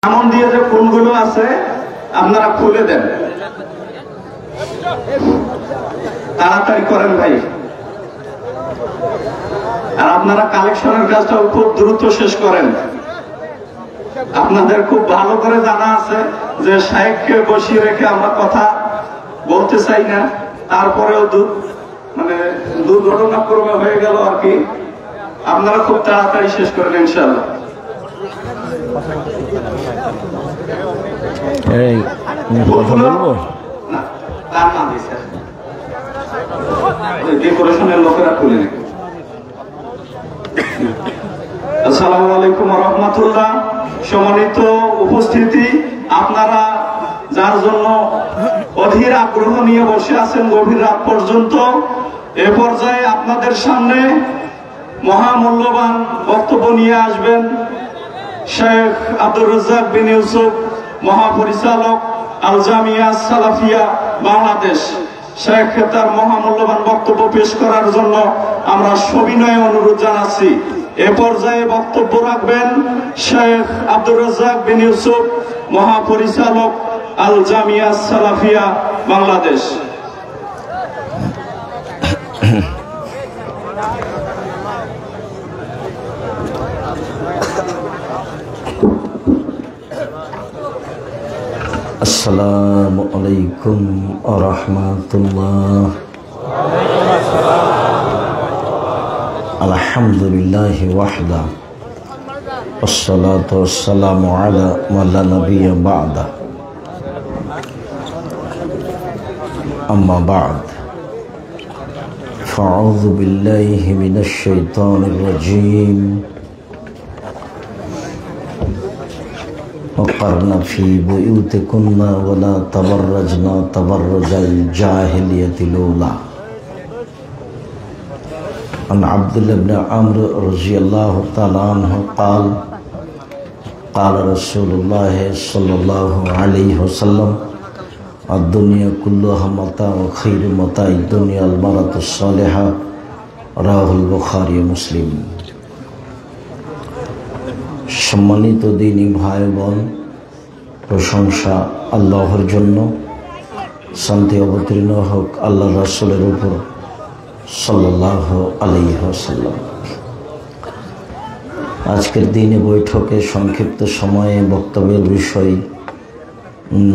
এমন দিয়ে যে কোনগুলো আছে আপনারা খুলে দেন, তাড়াতাড়ি করেন ভাই। আর আপনারা কালেকশনের কাজটাও খুব দ্রুত শেষ করেন। আপনাদের খুব ভালো করে জানা আছে যে শায়েখকে বসিয়ে রেখে আমরা কথা বলতে চাই না, তারপরেও দুর্ঘটনাক্রমে হয়ে গেল আর কি। আপনারা খুব তাড়াতাড়ি শেষ করেন ইনশাআল্লাহ। ডেকোরেশনের লোকেরা খুলে নেই। আসসালামু আলাইকুম ওয়া রাহমাতুল্লাহ। সম্মানিত উপস্থিতি, আপনারা যার জন্য অধীর আগ্রহ নিয়ে বসে আছেন গভীর রাত পর্যন্ত, এ পর্যায়ে আপনাদের সামনে মহামূল্যবান বক্তব্য নিয়ে আসবেন শেখ আব্দুর রাজ্জাক বিন ইউসুফ, মহাপরিচালক আল জামিয়া সালাফিয়া বাংলাদেশ। শেখ তার মহামূল্যবান বক্তব্য পেশ করার জন্য আমরা সবিনয়ে অনুরোধ জানাচ্ছি। এ পর্যায়ে বক্তব্য রাখবেন শেখ আব্দুর রাজ্জাক বিন ইউসুফ, মহাপরিচালক আল জামিয়া সালাফিয়া বাংলাদেশ। আসসালামু আলাইকুম ওয়া রাহমাতুল্লাহ। আলহামদুলিল্লাহি ওয়াহদা ওয়াসসালাতু ওয়াসসালামু আলা মান লা নাবিয়্যা বা'দা। আম্মা বা'দ, ফাআউযু বিল্লাহি মিনাশ শাইতানির রাজীম। وقرنا في بيوتكن ولا تبرجن تبرج الجاهلية الأولى. عن عبد الله بن عمرو رضي الله تعالى عنه قال قال رسول الله صلى الله عليه وسلم الدنيا كلها متاع وخير متاع الدنيا المرأة الصالحة. رواه البخاري ومسلم। সম্মানিত দিনী ভাই বোন, প্রশংসা আল্লাহর জন্য, শান্তি অবতীর্ণ হোক আল্লাহ রাসূলের উপর সাল্লাল্লাহু আলাইহি ওয়াসাল্লাম। আজকের দিনে বৈঠকে সংক্ষিপ্ত সময়ে বক্তব্যের বিষয়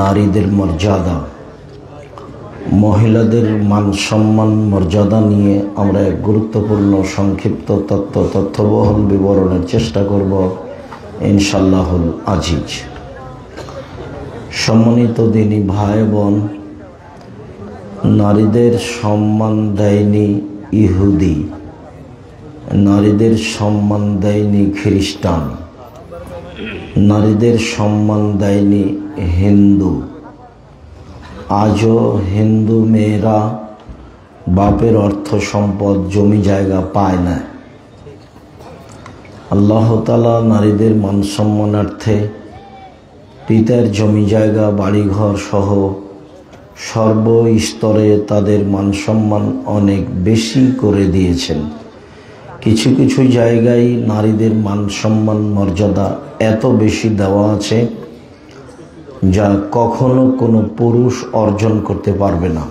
নারীদের মর্যাদা, মহিলাদের মান সম্মান মর্যাদা নিয়ে আমরা এক গুরুত্বপূর্ণ সংক্ষিপ্ত তথ্যবহুল বিবরণের চেষ্টা করব ইনশাআল্লাহুল আজিজ। সম্মানিত দিনী ভাই বোন, নারীদের সম্মান দেয়নি ইহুদি, নারীদের সম্মান দেয়নি খ্রিস্টান, নারীদের সম্মান দেয়নি হিন্দু। আজও হিন্দু মেয়েরা বাপের অর্থ সম্পদ জমি জায়গা পায় না। আল্লাহ তাআলা নারীদের মান সম্মানার্থে পিতার জমি জায়গা বাড়িঘর সহ সর্বস্তরে তাদের মান সম্মান অনেক বেশি করে দিয়েছেন। কিছু কিছু জায়গায় নারীদের মান সম্মান মর্যাদা এত বেশি দেওয়া আছে যা কখনো কোনো পুরুষ অর্জন করতে পারবে না।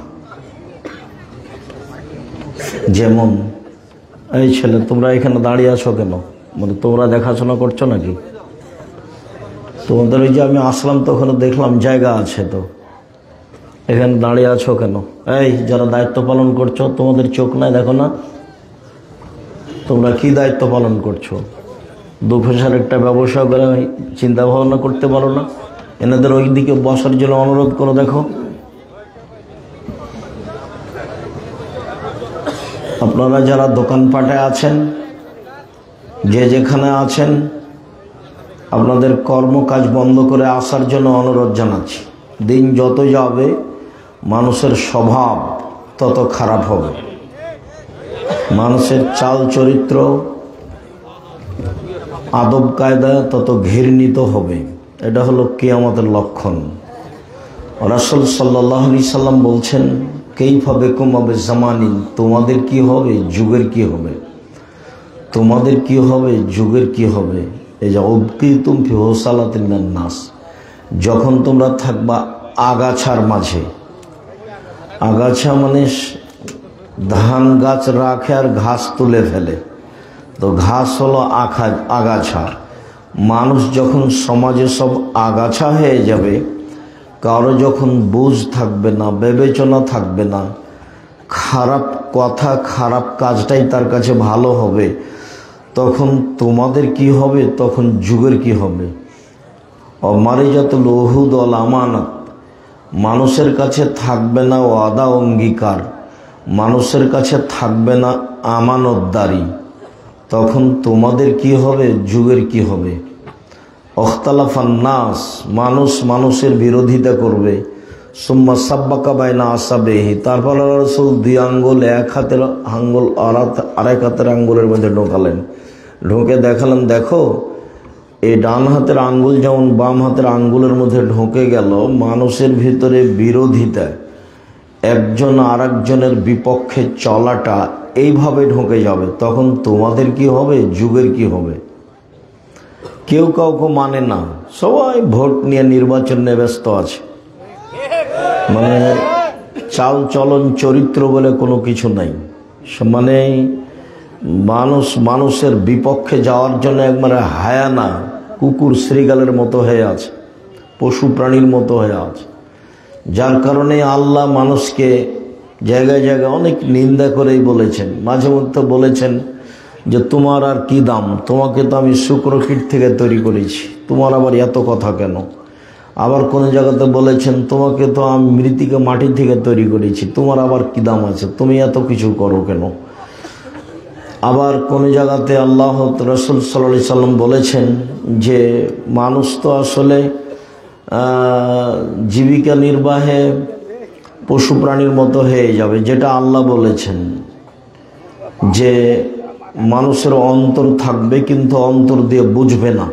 যেমন, এই ছেলে, তোমরা এখানে দাঁড়িয়ে আছো কেন? মানে তোমরা দেখাশোনা করছো নাকি? তোমাদের ওই যে আমি আসলাম তখন দেখলাম জায়গা আছে, তো এখানে দাঁড়িয়ে আছো কেন? এই যারা দায়িত্ব পালন করছো, তোমাদের চোখ নাই, দেখো না তোমরা কি দায়িত্ব পালন করছো? দু পয়সার একটা ব্যবসা করে চিন্তা ভাবনা করতে পারো না? এনাদের ওই দিকে বসার জন্য অনুরোধ করো। দেখো, আপনারা যারা দোকানপাটে আছেন, যে যেখানে আছেন, আপনাদের কর্মকাজ বন্ধ করে আসার জন্য অনুরোধ জানাচ্ছি। দিন যত যাবে মানুষের স্বভাব তত খারাপ হবে, মানুষের চাল চরিত্র আদব কায়দা তত ঘৃণিত হবে। এটা হলো কিয়ামতের লক্ষণ। রাসূল সাল্লাল্লাহু আলাইহি সাল্লাম বলছেন, কাইফা বিকুম বিজামানিন, তোমাদের কি হবে, যুগের কি হবে, তোমাদের কি হবে, যুগের কি হবে। এই যে উবকিতুম ফি হুসালাতিন মিনান নাস, যখন তোমরা থাকবা আগাছার মাঝে। আগাছা মানে ধান গাছ রাখে আর ঘাস তুলে ফেলে, তো ঘাস হলো আগাছা। মানুষ যখন সমাজে সব আগাছা হয়ে যাবে, কারো যখন বুঝ থাকবে না, বিবেচনা থাকবে না, খারাপ কথা খারাপ কাজটাই তার কাছে ভালো হবে, তখন তোমাদের কি হবে? তখন যুগের কি হবে? অমারিজাতুল উহুদ ওয়াল আমানাত, মানুষের কাছে থাকবে না ওয়াদা অঙ্গীকার, মানুষের কাছে থাকবে না আমানতদারি, তখন তোমাদের কি হবে? যুগের কি হবে? অখতালাফান নাস, মানুষ মানুষের বিরোধিতা করবে। সুম্মা সাব্বাকা বাইনা আসাবেহি, তারপর রাসূল দুই আঙ্গুল, এক হাতের আঙ্গুল আরেক হাতের আঙ্গুলের মধ্যে ঢোকালেন, ঢোকে দেখালেন, দেখো এই ডান হাতের আঙ্গুল যেমন বাম হাতের আঙ্গুলের মধ্যে ঢোকে গেল, মানুষের ভিতরে বিরোধিতা, একজন আরেকজনের বিপক্ষে চলাটা এইভাবে ঢোকে যাবে, তখন তোমাদের কি হবে? যুগের কি হবে? কেউ কাউকে মানে না, সবাই ভোট নিয়ে নির্বাচন নিয়ে ব্যস্ত আছে, মানে চাল চলন চরিত্র বলে কোনো কিছু নাই। মানে মানুষের বিপক্ষে যাওয়ার জন্য একবারে হায়ানা, কুকুর শ্রীগালের মতো হয়ে আছে, পশু প্রাণীর মতো হয়ে আছে। যার কারণে আল্লাহ মানুষকে জায়গায় জায়গায় অনেক নিন্দা করেই বলেছেন, মাঝে মধ্যে বলেছেন যে তোমার আর কি দাম, তোমাকে তো আমি শুক্রকীট থেকে তৈরি করেছি, তোমার আবার এত কথা কেন? আবার কোন জায়গাতে বলেছেন তোমাকে তো আমি মৃত্তিকা মাটি থেকে তৈরি করেছি, তোমার আবার কি দাম আছে, তুমি এত কিছু করো কেন? আবার কোন জায়গাতে আল্লাহ রাসূল সাল্লাল্লাহু আলাইহি সাল্লাম বলেছেন যে মানুষ তো আসলে জীবিকা নির্বাহে পশু প্রাণীর মতো হয়ে যাবে, যেটা আল্লাহ বলেছেন যে মানুষের অন্তর থাকবে কিন্তু অন্তর দিয়ে বুঝবে না,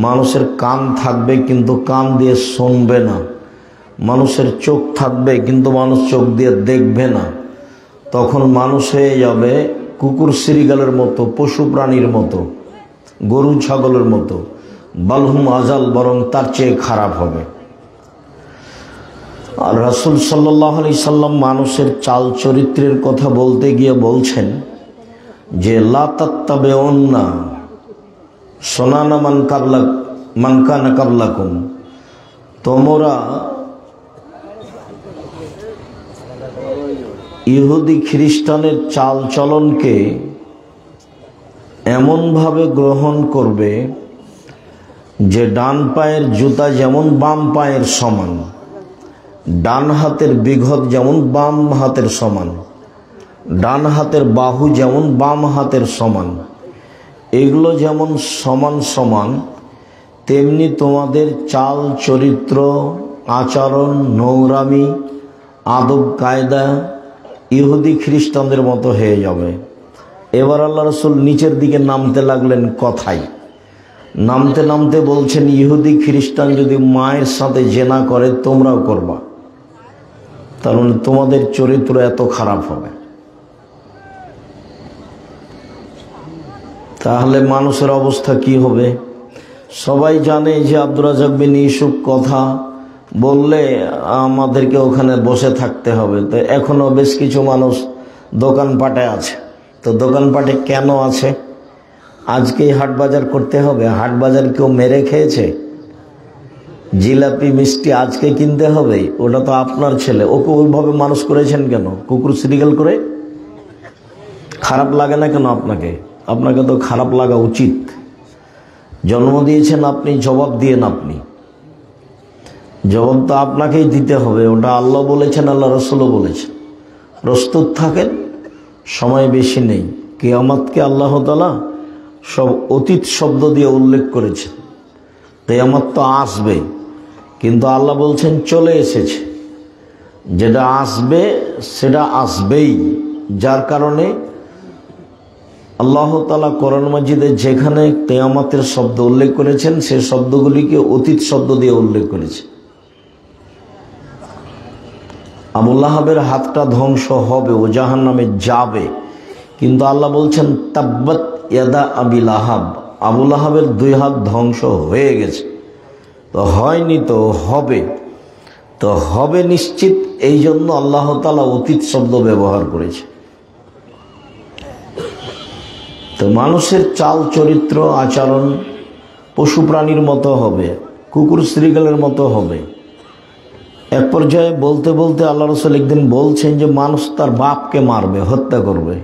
মানুষের কান থাকবে কিন্তু কান দিয়ে শুনবে না, মানুষের চোখ থাকবে কিন্তু মানুষ চোখ দিয়ে দেখবে না, তখন মানুষ হয়ে যাবে কুকুর শ্রীগালের মতো, পশু প্রাণীর মতো, গরু ছাগলের মতো, বালহুম আজাল, বরং তার চেয়ে খারাপ হবে। আর রাসূল সাল্লাল্লাহু আলাইহি সাল্লাম মানুষের চাল চরিত্রের কথা বলতে গিয়ে বলছেন যে লা তাত্তাবিউন্না সুনানা মান কানা কাবলাকুম, তোমরা ইহুদি খ্রিস্টানের চাল চলনকে এমনভাবে গ্রহণ করবে যে ডান পায়ের জুতা যেমন বাম পায়ের সমান, ডান হাতের বিঘত যেমন বাম হাতের সমান, ডান হাতের বাহু যেমন বাম হাতের সমান, এগুলো যেমন সমান সমান, তেমনি তোমাদের চাল চরিত্র, আচরণ, নোংরামি, আদব কায়দা ইহুদি খ্রিস্টানদের মতো হয়ে যাবে। এবার আল্লাহ রাসূল নিচের দিকে নামতে লাগলেন কথায়, নামতে নামতে বলছেন ইহুদি খ্রিস্টান যদি মায়ের সাথে জেনা করে তোমরাও করবা, তার মানে তোমাদের চরিত্র এত খারাপ হবে। তাহলে মানুষের অবস্থা কি হবে? সবাই জানে যে আব্দুর রাজ্জাক বিন ইউসুফ কথা বললে আমাদেরকে ওখানে বসে থাকতে হবে, তো এখনো বেশ কিছু মানুষ দোকানপাটে আছে। তো দোকানপাটে কেন আছে? আজকেই হাট বাজার করতে হবে? হাট বাজার কেউ মেরে খেয়েছে? জিলাপি মিষ্টি আজকে কিনতে হবে? ওটা তো আপনার ছেলে, ওকে ওইভাবে মানুষ করেছেন কেন? কুকুর শ্রীগাল করে? খারাপ লাগে না কেন আপনাকে? আপনাকে তো খারাপ লাগা উচিত। জন্ম দিয়েছেন আপনি, জবাব দিয়েন আপনি, জবাব তো আপনাকেই দিতে হবে। ওটা আল্লাহ বলেছেন, আল্লাহ রাসূলও বলেছেন। প্রস্তুত থাকেন, সময় বেশি নেই। কিয়ামতকে আল্লাহ তাআলা সব অতীত শব্দ দিয়ে উল্লেখ করেছেন। কিয়ামত তো আসবে, কিন্তু আল্লাহ বলছেন চলে এসেছে। যেটা আসবে সেটা আসবেই, যার কারণে আল্লাহ তাআলা কোরআন মাজিদে যেখানে কিয়ামতের শব্দ উল্লেখ করেছেন সে শব্দগুলিকে অতীত শব্দ দিয়ে উল্লেখ করেছে। আবু লাহাবের হাতটা ধ্বংস হবে, ও জাহান্নামে যাবে, কিন্তু আল্লাহ বলছেন তাব্বাত ইয়াদা আবি লাহাব, আবুল আহাবের 2 হাত ধ্বংস হয়ে গেছে, তো হয়নি তো হবে, তো হবে নিশ্চিত। এই জন্য আল্লাহ তাআলা অতীত শব্দ ব্যবহার করেছে। তো মানুষের চাল চরিত্র আচরণ পশু প্রাণীর মতো হবে, কুকুর শ্রীগালের মতো হবে। এক পর্যায়ে বলতে বলতে আল্লাহ রাসূল একদিন বলছেন যে মানুষ তার বাপকে মারবে, হত্যা করবে।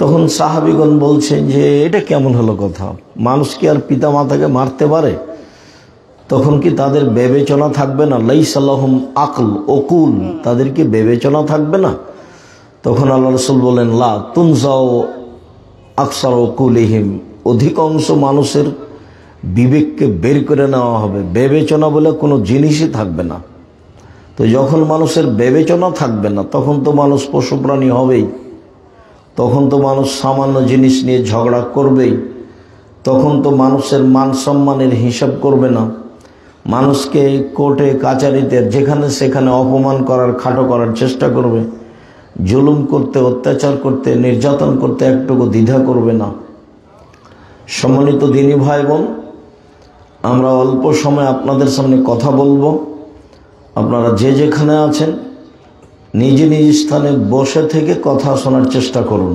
তখন সাহাবীগণ বলছেন যে এটা কেমন হলো কথা, মানুষ কি আর পিতা মাতাকে মারতে পারে? তখন কি তাদের বিবেচনা থাকবে না? লাইসা লাহুম আকল ওকুল, তাদের কি বিবেচনা থাকবে না? তখন আল্লাহ রাসূল বলেন লা তুনজাও আকসার ওকুলিহিম, অধিকাংশ মানুষের বিবেককে বের করে নেওয়া হবে, বিবেচনা বলে কোনো জিনিসই থাকবে না। তো যখন মানুষের বিবেচনা থাকবে না তখন তো মানুষ পশু প্রাণী হবেই, তখন তো মানুষ সামান্য জিনিস নিয়ে ঝগড়া করবেই, তখন তো মানুষের মান সম্মানের হিসাব করবে না, মানুষকে কোর্টে কাচারিতে যেখানে সেখানে অপমান করার খাটো করার চেষ্টা করবে, জুলুম করতে অত্যাচার করতে নির্যাতন করতে একটুকু দ্বিধা করবে না। সম্মানিত দিনী ভাই বোন, আমরা অল্প সময় আপনাদের সামনে কথা বলবো। আপনারা যে যেখানে আছেন নিজ নিজ স্থানে বসে থেকে কথা শোনার চেষ্টা করুন।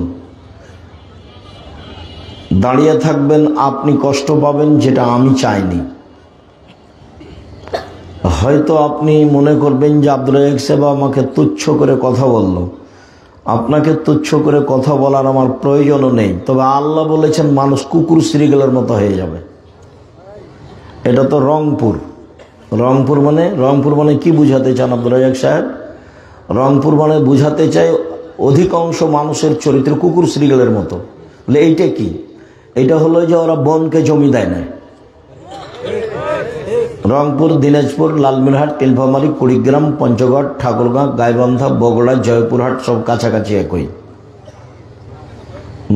দাঁড়িয়ে থাকবেন আপনি কষ্ট পাবেন, যেটা আমি চাইনি। হয়তো আপনি মনে করবেন যে আব্দুল রাজ্জাক সাহেব আমাকে তুচ্ছ করে কথা বলল। আপনাকে তুচ্ছ করে কথা বলার আমার প্রয়োজনও নেই, তবে আল্লাহ বলেছেন মানুষ কুকুর শ্রীগালের মতো হয়ে যাবে। এটা তো রংপুর মানে কি বুঝাতে চান আব্দুল রাজ্জাক সাহেব? রংপুর মানে বুঝাতে চাই অধিকাংশ মানুষের চরিত্র কুকুর শ্রীগালের মতো। বলে এইটা কি? এটা হলো যে ওরা বনকে জমি দেয় না। রংপুর, দিনাজপুর, লালমিনহাট, নীলফামারী, কুড়িগ্রাম, পঞ্চগড়, ঠাকুরগাঁ, গাইবান্ধা, বগুড়া, জয়পুরহাট সব কাছাকাছি একই।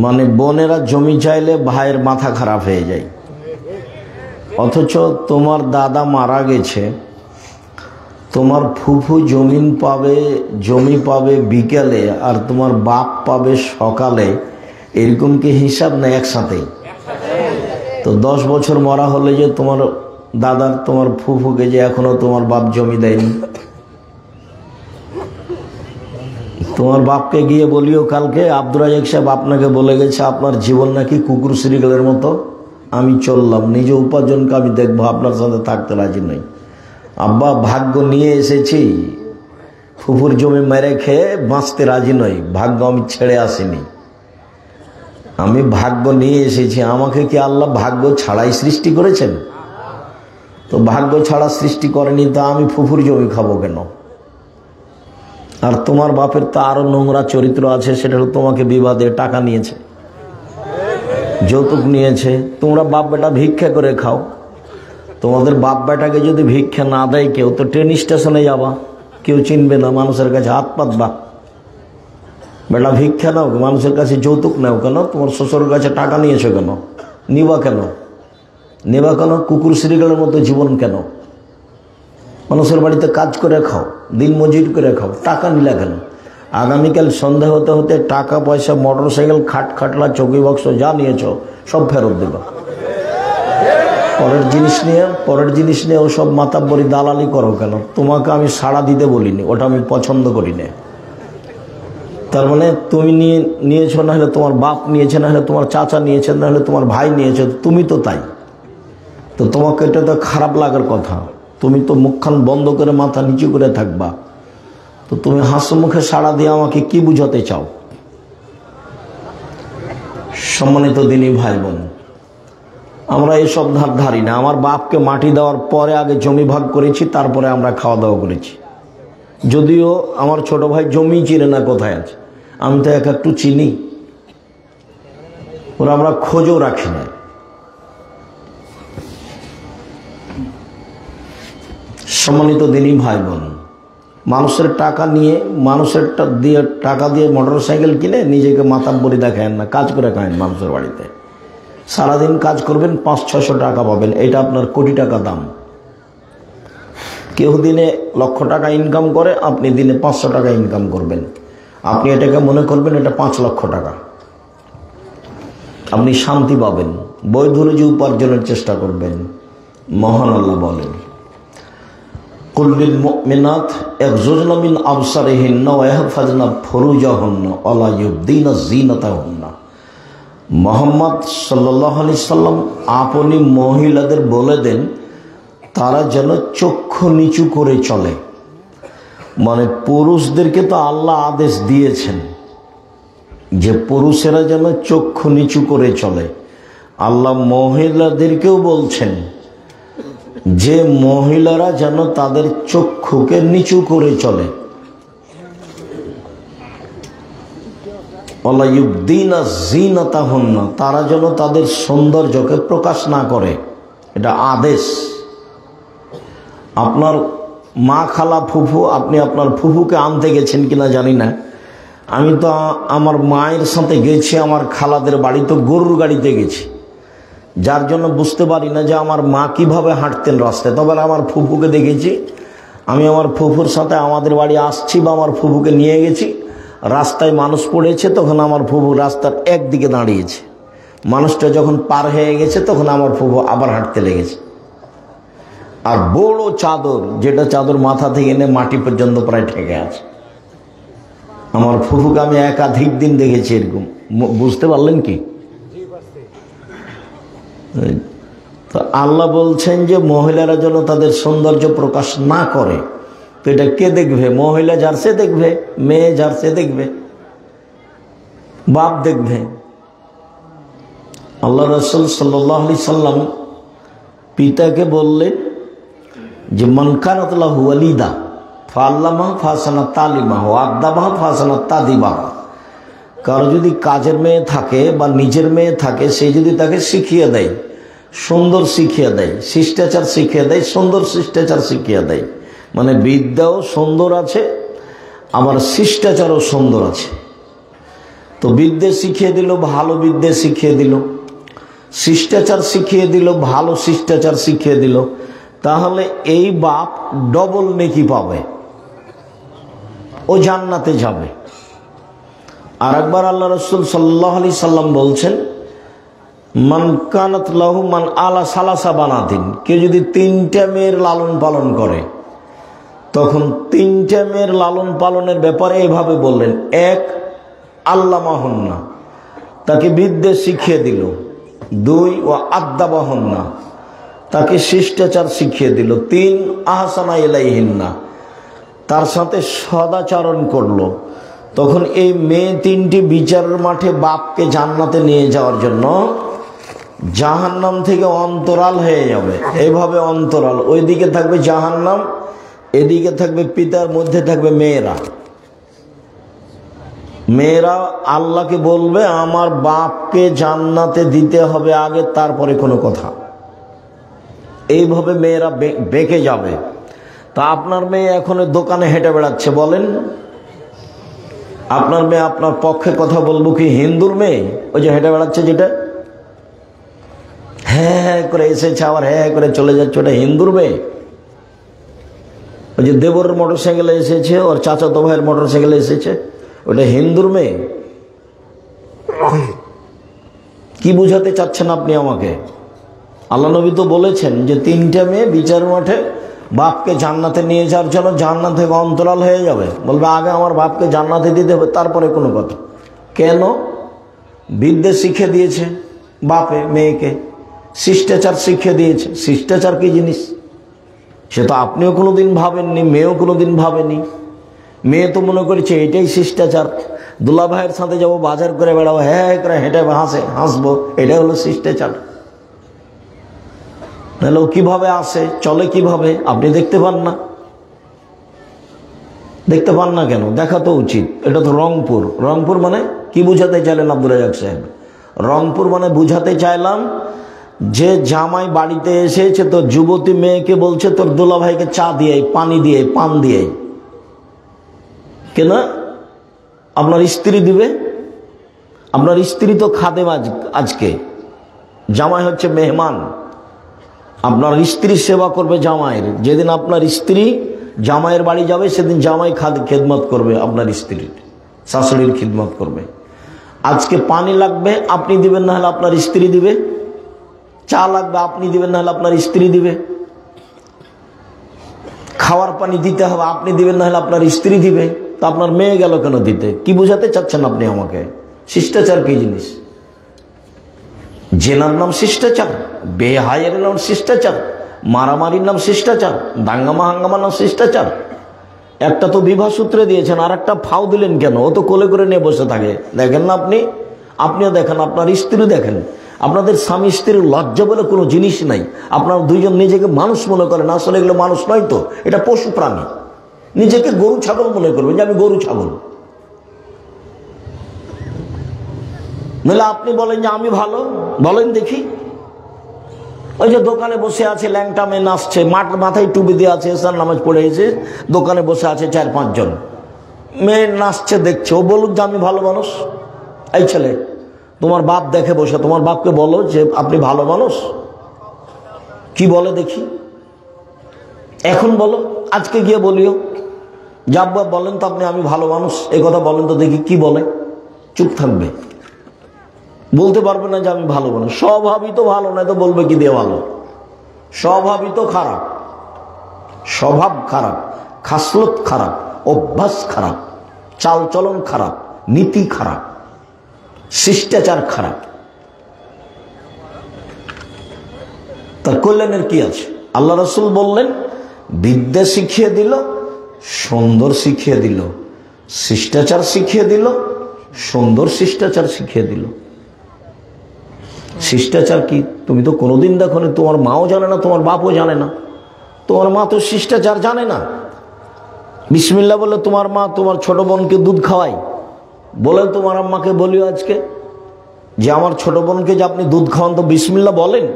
মানে বোনেরা জমি চাইলে ভাইয়ের মাথা খারাপ হয়ে যায়। অথচ তোমার দাদা মারা গেছে, তোমার ফুফু জমি পাবে বিকেলে, আর তোমার বাপ পাবে সকালে। এরকম কি হিসাব না একসাথে? তো 10 বছর মরা হলে যে তোমার দাদার তোমার ফুফুকে যে এখনো তোমার বাপ জমি দেয়নি, তোমার বাপকে গিয়ে বলিও কালকে আব্দুল রাজ্জাক সাহেব আপনাকে বলে গেছে আপনার জীবন নাকি কুকুর শ্রীগালের মতো। আমি চললাম, নিজে উপার্জনকে আমি দেখবো, আপনার সাথে থাকতে রাজি নই। আব্বা ভাগ্য নিয়ে এসেছি, ফুফুর জমি মেরে খেয়ে বাঁচতে রাজি নই। ভাগ্য আমি ছেড়ে আসিনি, আমি ভাগ্য নিয়ে এসেছি। আমাকে কি আল্লাহ ভাগ্য ছাড়াই সৃষ্টি করেছেন? তো ভাগ্য ছাড়া সৃষ্টি করেনি, তা আমি ফুফুর জমি খাবো কেন? আর তোমার বাপের তো আরো নোংরা চরিত্র আছে, সেটা হলো তোমাকে বিবাহ দিয়ে টাকা নিয়েছে, যৌতুক নিয়েছে। তোমরা বাপ বেটা ভিক্ষা করে খাও। তোমাদের বাপ বেটাকে যদি ভিক্ষা না দেয় কেউ, তো ট্রেন স্টেশনে যাবা, কেউ চিনবে না, মানুষের কাছে হাত পাতবা। বেটা ভিক্ষা নাও, মানুষের কাছে যৌতুক নাও কেন? তোমার শ্বশুরের কাছে টাকা নিয়েছো কেন? নিবা কেন? কুকুর শ্রীগালের মতো জীবন কেন? মানুষের বাড়িতে কাজ করে খাও, দিন মজুর করে খাও, টাকা নিলা কেন? আগামীকাল সন্ধ্যা হতে হতে টাকা পয়সা, মোটরসাইকেল, খাটলা, চৌকি বক্স যা নিয়েছ সব ফেরত দেবা। পরের জিনিস নিয়ে ওসব মাতাব্বরি দালালি করো কেন? তোমাকে আমি সাড়া দিতে বলিনি, ওটা আমি পছন্দ করি না। তার মানে তুমি নিয়েছো, না হলে তোমার বাপ নিয়েছে, না হলে তোমার চাচা নিয়েছে, না হলে তোমার ভাই নিয়েছে, তুমি তো তাই। তো তোমাকে এটা তো খারাপ লাগার কথা। তুমি তো মুখখান বন্ধ করে মাথা নিচু করে থাকবা। তো তুমি হাসি মুখে সাড়া দিয়ে আমাকে কি বুঝাতে চাও? সম্মানিত দিনী ভাই বোন, আমরা এসব ধারি না। আমার বাপকে মাটি দেওয়ার পরে আগে জমি ভাগ করেছি, তারপরে আমরা খাওয়া দাওয়া করেছি। যদিও আমার ছোট ভাই জমি চিনে না কোথায় আছে, আমি তো একটু চিনি, ওরা আমরা খোঁজও রাখি না। সম্মানিত দিনী ভাই বোন, মানুষের টাকা দিয়ে মোটরসাইকেল কিনে নিজেকে মাতাব্বরি দেখায়েন না, কাজ করে খায়েন মানুষের বাড়িতে। সারাদিন কাজ করবেন, 500-600 টাকা পাবেন, এটা আপনার কোটি টাকা দাম। কেউ দিনে 1,00,000 টাকা ইনকাম করে, আপনি দিনে 500 টাকা ইনকাম করবেন। আপনি এটাকে মনে করবেন এটা 5 লক্ষ টাকা, আপনি শান্তি পাবেন। বৈধ রুজি উপার্জনের চেষ্টা করবেন। মহান আল্লাহ বলেন, কুল লিল মুমিনাত ইয়াগযুযনা মিন আবসারিহিন্না ওয়া ইয়াহফাযনা ফুরুজাহুন্না ওয়া লা ইউবদিনা যিনাতাহুন্না। মুহাম্মদ সাল্লাল্লাহু আলাইহি সাল্লাম আপনি মহিলাদের বলে দেন তারা যেন চক্ষু নিচু করে চলে। মানে পুরুষদেরকে তো আল্লাহ আদেশ দিয়েছেন যে পুরুষেরা যেন চক্ষু নিচু করে চলে, আল্লাহ মহিলাদেরকেও বলছেন যে মহিলারা যেন তাদের চক্ষুকে নিচু করে চলে। ওয়ালা ইউবদিনা যিনাতাহুন্না, তারা যেন তাদের সৌন্দর্যকে প্রকাশ না করে, এটা আদেশ। আপনার মা, খালা, ফুফু, আপনি আপনার ফুফুকে আনতে গেছেন কিনা জানি না, আমি তো আমার মায়ের সাথে গেছি আমার খালাদের বাড়ি, তো গরুর গাড়িতে গেছি, যার জন্য বুঝতে পারি না যে আমার মা কিভাবে হাঁটতেন রাস্তায়। তবে আমার ফুফুকে দেখেছি, আমি আমার ফুফুর সাথে আমাদের বাড়ি আসছি বা আমার ফুফুকে নিয়ে গেছি, রাস্তায় মানুষ পড়েছে, তখন আমার ফুফু রাস্তার একদিকে দাঁড়িয়েছে, মানুষটা যখন পার হয়ে গেছে তখন আমার ফুফু আবার হাঁটতে লেগেছে। আর বড় চাদর, যেটা চাদর মাথা থেকে এনে মাটি পর্যন্ত প্রায় ঠেকে আছে। আমার ফুফুকে আমি একাধিক দিন দেখেছি এরকম। বুঝতে পারলেন কি? তো আল্লাহ বলছেন যে মহিলারা যেন তাদের সৌন্দর্য প্রকাশ না করে। তো এটা কে দেখবে? মহিলা যার সে দেখবে, মেয়ে যার সে দেখবে, বাপ দেখবে। আল্লাহ রাসূল সাল্লাল্লাহু আলাইহি সাল্লাম পিতাকে বললেন যে মান কানাত লাহু ওয়ালিদা ফাআল্লামাহু ফাহসানা তালিমাহু ওয়া আদাবাহু ফাহসানা তাদিবাহু। কারো যদি কাজের মেয়ে থাকে বা নিজের মেয়ে থাকে, সে যদি তাকে শিখিয়ে দেয়, সুন্দর শিখিয়ে দেয়, শিষ্টাচার শিখিয়ে দেয়, সুন্দর শিষ্টাচার শিখিয়ে দেয়, মানে বিদ্যাও সুন্দর আছে আবার শিষ্টাচারও সুন্দর আছে। তো বিদ্যে শিখিয়ে দিল, ভালো বিদ্যে শিখিয়ে দিল, শিষ্টাচার শিখিয়ে দিল, ভালো শিষ্টাচার শিখিয়ে দিল, তাহলে এই বাপ ডবল নেকি পাবে, ও জান্নাতে যাবে। আর একবার আল্লাহ রাসূল সাল্লাল্লাহু আলাইহি সাল্লাম বলছেন মান কানাত লাহু মান আলা সালাসা বানাতিন, কেউ যদি 3টা মেয়ের লালন পালন করে, তখন 3টা মেয়ের লালন পালনের ব্যাপারে এভাবে বললেন, 1 আল্লামাহুন্না, তাকে বিদ্যে শিখিয়ে দিল, 2 ও আদাবাহুন্না, তাকে শিষ্টাচার শিখিয়ে দিল, 3 আহসানা ইলাইহিন্না, তার সাথে সদাচরণ করলো। তখন এই মেয়ে 3টি বিচারের মাঠে বাপকে জান্নাতে নিয়ে যাওয়ার জন্য জাহান্নাম থেকে অন্তরাল হয়ে যাবে। এইভাবে অন্তরাল, ওইদিকে থাকবে জাহান্নাম, এদিকে থাকবে পিতার, মধ্যে থাকবে মেয়েরা। মেয়েরা আল্লাহকে বলবে আমার বাপকে জান্নাতে দিতে হবে আগে, তারপরে কোনো কথা। এইভাবে মেয়েরা বেঁকে যাবে। তা আপনার মেয়ে এখন দোকানে হেঁটে বেড়াচ্ছে, বলেন আপনার মেয়ে আপনার পক্ষে কথা বলবো কি হিন্দুর মেয়ে? ওই যে হেঁটে বেড়াচ্ছে, যেটা হ্যাঁ হ্যাঁ করে এসেছে আবার হ্যাঁ হ্যাঁ করে চলে যাচ্ছে, ওটা হিন্দুর মেয়ে? ওই যে দেবরের মোটর সাইকেলে এসেছে, ওর চাচাতো ভাইয়ের মোটর সাইকেলে এসেছে, ওটা হিন্দুর মেয়ে? কি বুঝাতে চাচ্ছেন আপনি আমাকে? আল্লাহ নবী তো বলেছেন যে 3টা মেয়ে বিচার মাঠে বাপকে জান্নাতে নিয়ে যাওয়ার জন্য জান্নাত থেকে অন্তরাল হয়ে যাবে, বলবে আগে আমার বাপকে জান্নাতে দিতে হবে, তারপরে কোনো কথা। কেন? বিদ্যে শিখে দিয়েছে বাপে মেয়েকে, শিষ্টাচার শিখিয়ে দিয়েছে। শিষ্টাচার কি জিনিস সে তো আপনিও কোনোদিন ভাবেননি, মেয়েও কোনোদিন ভাবেনি। মেয়ে তো মনে করেছে এটাই শিষ্টাচার, দুলা ভাইয়ের সাথে যাবো, বাজার করে বেড়াবো, হ্যাঁ করে হেঁটে হাসবো, এটাই হলো শিষ্টাচার। তাহলে ও কিভাবে আসে, চলে কিভাবে? আপনি দেখতে পান না? দেখতে পান না কেন? দেখা তো উচিত। এটা তো রংপুর। রংপুর মানে কি বুঝাতে চাইলেন আব্দুর রাজ্জাক সাহেব? রংপুর মানে বুঝাতে চাইলাম যে জামাই বাড়িতে এসেছে, তো যুবতী মেয়েকে বলছে তোর দুলা ভাইকে চা দিয়ে, পানি দিয়ে, পান দিয়ে। কেন? আপনার স্ত্রী দিবে। আপনার স্ত্রী তো খাদেম, আজকে জামাই হচ্ছে মেহমান। আপনার স্ত্রী সেবা করবে জামাইয়ের। যেদিন আপনার স্ত্রী জামাইয়ের বাড়ি যাবে সেদিন জামাই খেদমত করবে, আপনার স্ত্রীর শাশুড়ির খিদমত করবে। আজকে পানি লাগবে, আপনি দিবেন না, হলে আপনার স্ত্রী দিবে। চা লাগবে আপনি দিবেন, নাহলে আপনার স্ত্রী দিবে। খাওয়ার পানি দিতে হবে আপনি দিবেন, নাহলে আপনার স্ত্রী দিবে। তো আপনার মেয়ে গেল কেন দিতে? কি বুঝাতে চাচ্ছেন আপনি আমাকে? শিষ্টাচার কি জিনিস? জেনার নাম শিষ্টাচার, বেহায়ের নাম শিষ্টাচার, মারামারির নাম শিষ্টাচার, দাঙ্গামা হাঙ্গামার নাম শিষ্টাচার। একটা তো বিবাহ সূত্রে দিয়েছেন, আর একটা ফাও দিলেন কেন? ও তো কোলে করে নিয়ে বসে থাকে। দেখেন না আপনিও দেখেন, আপনার স্ত্রী দেখেন। আপনাদের স্বামী স্ত্রীর লজ্জা বলে কোনো জিনিস নাই। আপনার দুইজন নিজেকে মানুষ মনে করেন, আসলে এগুলো মানুষ নয় তো, এটা পশু প্রাণী। নিজেকে গরু ছাগল মনে করবেন যে আমি গরু ছাগল। নইলে আপনি বলেন যে আমি ভালো, বলেন দেখি। ওই যে দোকানে বসে আছে ল্যাংটা মেয়ে নাচছে, মাথায় টুপি দিয়ে আছে, এসার নামাজ পড়ে এসে দোকানে বসে আছে 4-5 জন মেয়ে নাচছে দেখছে, ও বলুক যে আমি ভালো মানুষ। এই ছেলে, তোমার বাপ দেখে বসে, তোমার বাপকে বলো যে আপনি ভালো মানুষ। কি বলে দেখি, এখন বলো, আজকে গিয়ে বলিও যে আব্বা বলেন তো আপনি আমি ভালো মানুষ, এই কথা বলেন তো দেখি কি বলে। চুপ থাকবে, বলতে পারবে না যে আমি ভালো মানুষ। স্বভাবই তো ভালো নয়, তো বলবে কি দিয়ে ভালো? স্বভাবই তো খারাপ, স্বভাব খারাপ, খাসলত খারাপ, অভ্যাস খারাপ, চালচলন খারাপ, নীতি খারাপ, শিষ্টাচার খারাপ। তার কল্যাণের কি আছে? আল্লাহ রাসূল বললেন, বিদ্যা শিখিয়ে দিল, সুন্দর শিখিয়ে দিল, শিষ্টাচার শিখিয়ে দিল, সুন্দর শিষ্টাচার শিখিয়ে দিল। শিষ্টাচার কি তুমি তো কোনোদিন দেখো নি, তোমার মাও জানে না, তোমার বাপও জানে না। তোমার মা তো শিষ্টাচার জানে না। বিসমিল্লাহ বলে তোমার মা তোমার ছোট বোনকে দুধ খাওয়ায়। বলে তোমার আম্মাকে বলিও আজকে যে আমার ছোট বোনকে যে আপনি দুধ খাওয়ান, তো বিসমিল্লাহ বলেন।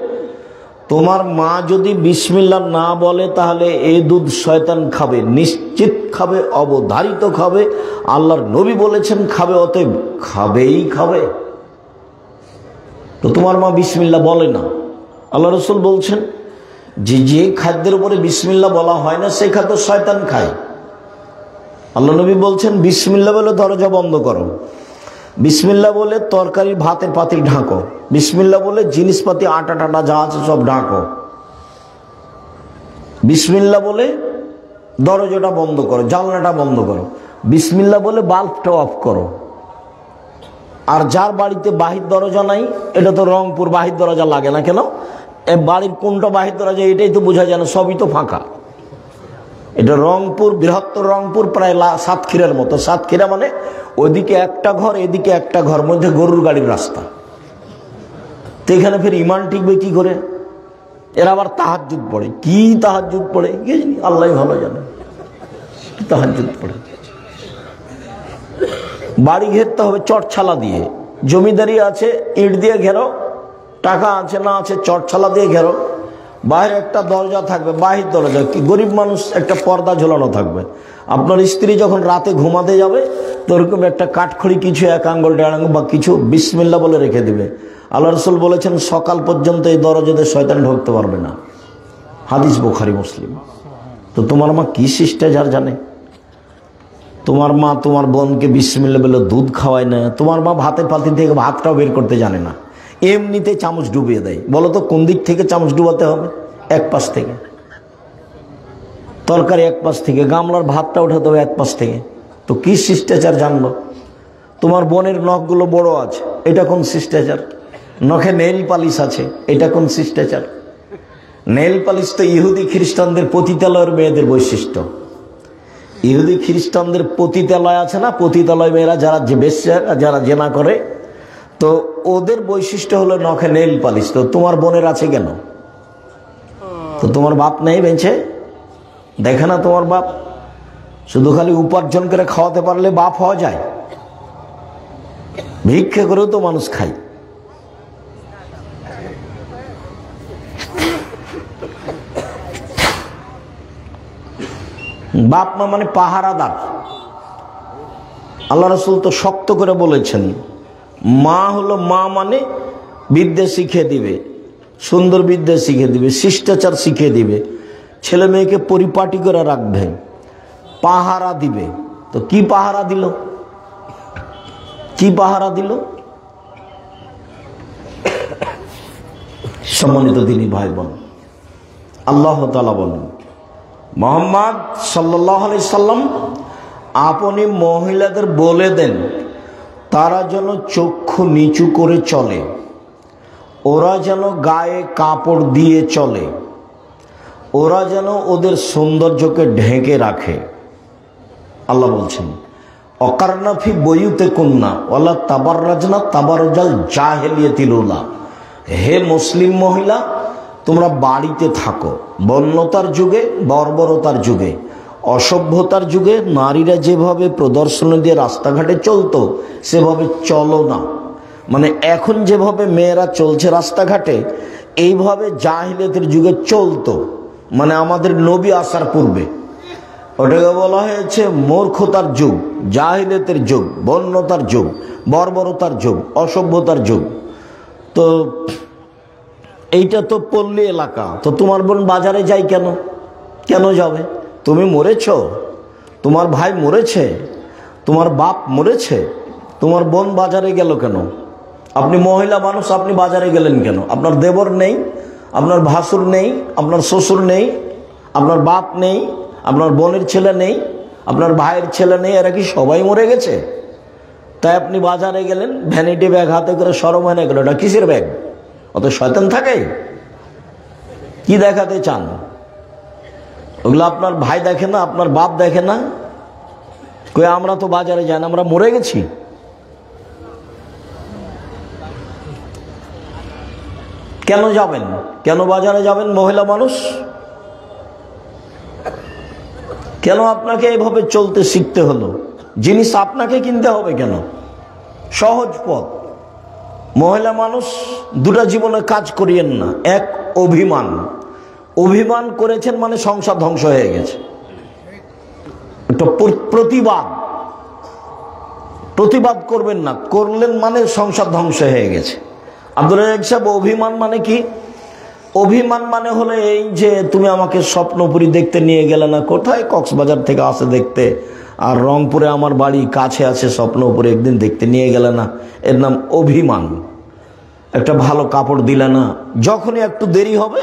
তোমার মা যদি বিসমিল্লাহ না বলে তাহলে এই দুধ শয়তান খাবে, নিশ্চিত খাবে, অবধারিত খাবে। আল্লাহর নবী বলেছেন খাবে, অতএব খাবেই খাবে। তো তোমার মা বিসমিল্লাহ বলে না। আল্লাহ রাসূল বলছেন যে যে খাদ্যের উপরে বিসমিল্লাহ বলা হয় না সেই খাদ্য শয়তান খায়। আল্লাহ নবী বলছেন বিসমিল্লাহ বলে দরজা বন্ধ করো, বিসমিল্লাহ বলে তরকারি ভাতের পাতিল ঢাকো, বিসমিল্লাহ বলে জিনিসপাতি আটা টাটা যা আছে সব ঢাকো, বিসমিল্লাহ বলে দরজাটা বন্ধ করো, জানলাটা বন্ধ করো, বিসমিল্লাহ বলে বাল্বটা অফ করো। আর যার বাড়িতে বাহির দরজা নাই, এটা তো রংপুর, বাহির দরজা লাগে না কেন? এ বাড়ির কোনটা বাহির দরজা এটাই তো বোঝা যায় না, সবই তো ফাঁকা। এটা রংপুর, বৃহত্তর রংপুর, প্রায় সাতক্ষীরার মতো। সাতক্ষীরা মানে ওইদিকে একটা ঘর, এদিকে একটা ঘর, মধ্যে গরুর গাড়ির রাস্তা। তো এখানে ফের ইমান টিকবে কি করে? এরা আবার তাহাজ্জুদ পড়ে। কি তাহাজ্জুদ পড়ে কি জানি, আল্লাহ ভালো জানে কি তাহাজ্জুদ পড়ে। বাড়ি ঘেরতে হবে চটছালা দিয়ে, জমিদারি আছে ইট দিয়ে ঘেরো, টাকা আছে না আছে চটছালা দিয়ে ঘেরো। বাইরে একটা দরজা থাকবে, বাহির দরজা কি গরিব মানুষ একটা পর্দা ঝোলানো থাকবে। আপনার স্ত্রী যখন রাতে ঘুমাতে যাবে তো ওরকম একটা কাঠখড়ি কিছু 1 আঙ্গুল 1.5 আঙ্গুল বা কিছু বিসমিল্লাহ বলে রেখে দিবে। আল্লাহ রাসূল বলেছেন সকাল পর্যন্ত এই দরজাতে শয়তান ঢুকতে পারবে না। হাদিস বুখারী মুসলিম। তো তোমার মা কি শিষ্টাচার জানে? তোমার মা তোমার বোনকে বিসমিল্লাহ বলে দুধ খাওয়ায় না। তোমার মা ভাতের পাতিল থেকে ভাতটাও বের করতে জানে না, এমনিতে চামচ ডুবিয়ে দেয়। বলো তো কোন দিক থেকে চামচ ডুবাতে হবে? এক পাশ থেকে। তরকারি এক পাশ থেকে, গামলার ভাতটা উঠাতে হবে এক পাশ থেকে। তো কি শিষ্টাচার জানলো? তোমার বোনের নখগুলো বড় আছে, এটা কোন শিষ্টাচার? নখে নেল পালিশ আছে, এটা কোন শিষ্টাচার? নেল পালিশ তো ইহুদি খ্রিস্টানদের পতিতালয়ের মেয়েদের বৈশিষ্ট্য। ইহুদি খ্রিস্টানদের পতিতালয় আছে না, পতিতালয় মেয়েরা যারা বেশ্যা, যারা জেনা করে, তো ওদের বৈশিষ্ট্য হলো নখে নেল পালিশ। তো তোমার বোনের আছে কেন? তো তোমার বাপ নেই বেঁচে? দেখে না তোমার বাপ? শুধু খালি উপার্জন করে খাওয়াতে পারলে বাপ হওয়া যায়? ভিক্ষে করেও তো মানুষ খায়। বাপ মা মানে পাহারাদার। আল্লাহ রাসূল তো শক্ত করে বলেছেন, মা হলো মা মানে বিদ্যা শিখিয়ে দিবে, সুন্দর বিদ্যা শিখিয়ে দিবে, শিষ্টাচার শিখিয়ে দিবে, ছেলে মেয়েকে পরিপাটি করে রাখবে, পাহারা দিবে। তো কি পাহারা দিল? কি পাহারা দিল? সম্মানিত দিনী ভাই বোন, আল্লাহ তাআলা বলেন, মুহাম্মদ সাল্লাল্লাহু আলাইহি সাল্লাম আপনি মহিলাদের বলে দেন তারা যেন চক্ষু নিচু করে চলে, ওরা যেন গায়ে কাপড় দিয়ে চলে, ওরা যেন ওদের সৌন্দর্যকে ঢেকে রাখে। আল্লাহ বলছেন, অকারনা ফি বুয়ুতিকুন্না ওয়ালা তাবাররাজনা তাবারুজাল জাহিলিয়াতিল উলা। হে মুসলিম মহিলা, তোমরা বাড়িতে থাকো। বন্যতার যুগে, বর্বরতার যুগে, অসভ্যতার যুগে নারীরা যেভাবে প্রদর্শনী দিয়ে রাস্তাঘাটে চলতো সেভাবে চলো না। মানে এখন যেভাবে মেয়েরা চলছে রাস্তাঘাটে, এইভাবে জাহিলিয়াতের যুগে চলতো। মানে আমাদের নবী আসার পূর্বে ওটাকে বলা হয়েছে মূর্খতার যুগ, জাহিলিয়াতের যুগ, বন্যতার যুগ, বর্বরতার যুগ, অসভ্যতার যুগ। তো এইটা তো পল্লী এলাকা। তো তোমার বোন বাজারে যায় কেন? কেন যাবে? তুমি মরেছ, তোমার ভাই মরেছে, তোমার বাপ মরেছে, তোমার বোন বাজারে গেল কেন? আপনি মহিলা মানুষ, আপনি বাজারে গেলেন কেন? আপনার দেবর নেই, আপনার ভাসুর নেই, আপনার শ্বশুর নেই, আপনার বাপ নেই, আপনার বোনের ছেলে নেই, আপনার ভাইয়ের ছেলে নেই, এরা কি সবাই মরে গেছে? তাই আপনি বাজারে গেলেন, ভ্যানিটি ব্যাগ হাতে করে সরব হয়ে গেল। ওটা কিসের ব্যাগ? অত শয়তান থাকে? কি দেখাতে চান? ওগুলো আপনার ভাই দেখে না, আপনার বাপ দেখে না? কই আমরা তো বাজারে যাই না, আমরা মরে গেছি। কেন যাবেন? কেন বাজারে যাবেন মহিলা মানুষ? কেন আপনাকে এইভাবে চলতে শিখতে হলো? জিনিস আপনাকে কিনতে হবে কেন? সহজ পথ। মহিলা মানুষ দুটা জীবনে কাজ করিয়েন না। এক, অভিমান। অভিমান করেছেন মানে সংসার ধ্বংস হয়ে গেছে। একটা প্রতিবাদ, প্রতিবাদ করবেন না, করলেন মানে সংসার ধ্বংস হয়ে গেছে। আব্দুল রাজ্জাক সাহেব, অভিমান মানে কি? অভিমান মানে হলো এই যে তুমি আমাকে স্বপ্নপুরী দেখতে নিয়ে গেলে না, কোথায়? কক্সবাজার থেকে আসে দেখতে, আর রংপুরে আমার বাড়ি কাছে আছে, স্বপ্নপুরে একদিন দেখতে নিয়ে গেলে না, এর নাম অভিমান। একটা ভালো কাপড় দিলে না, যখনই একটু দেরি হবে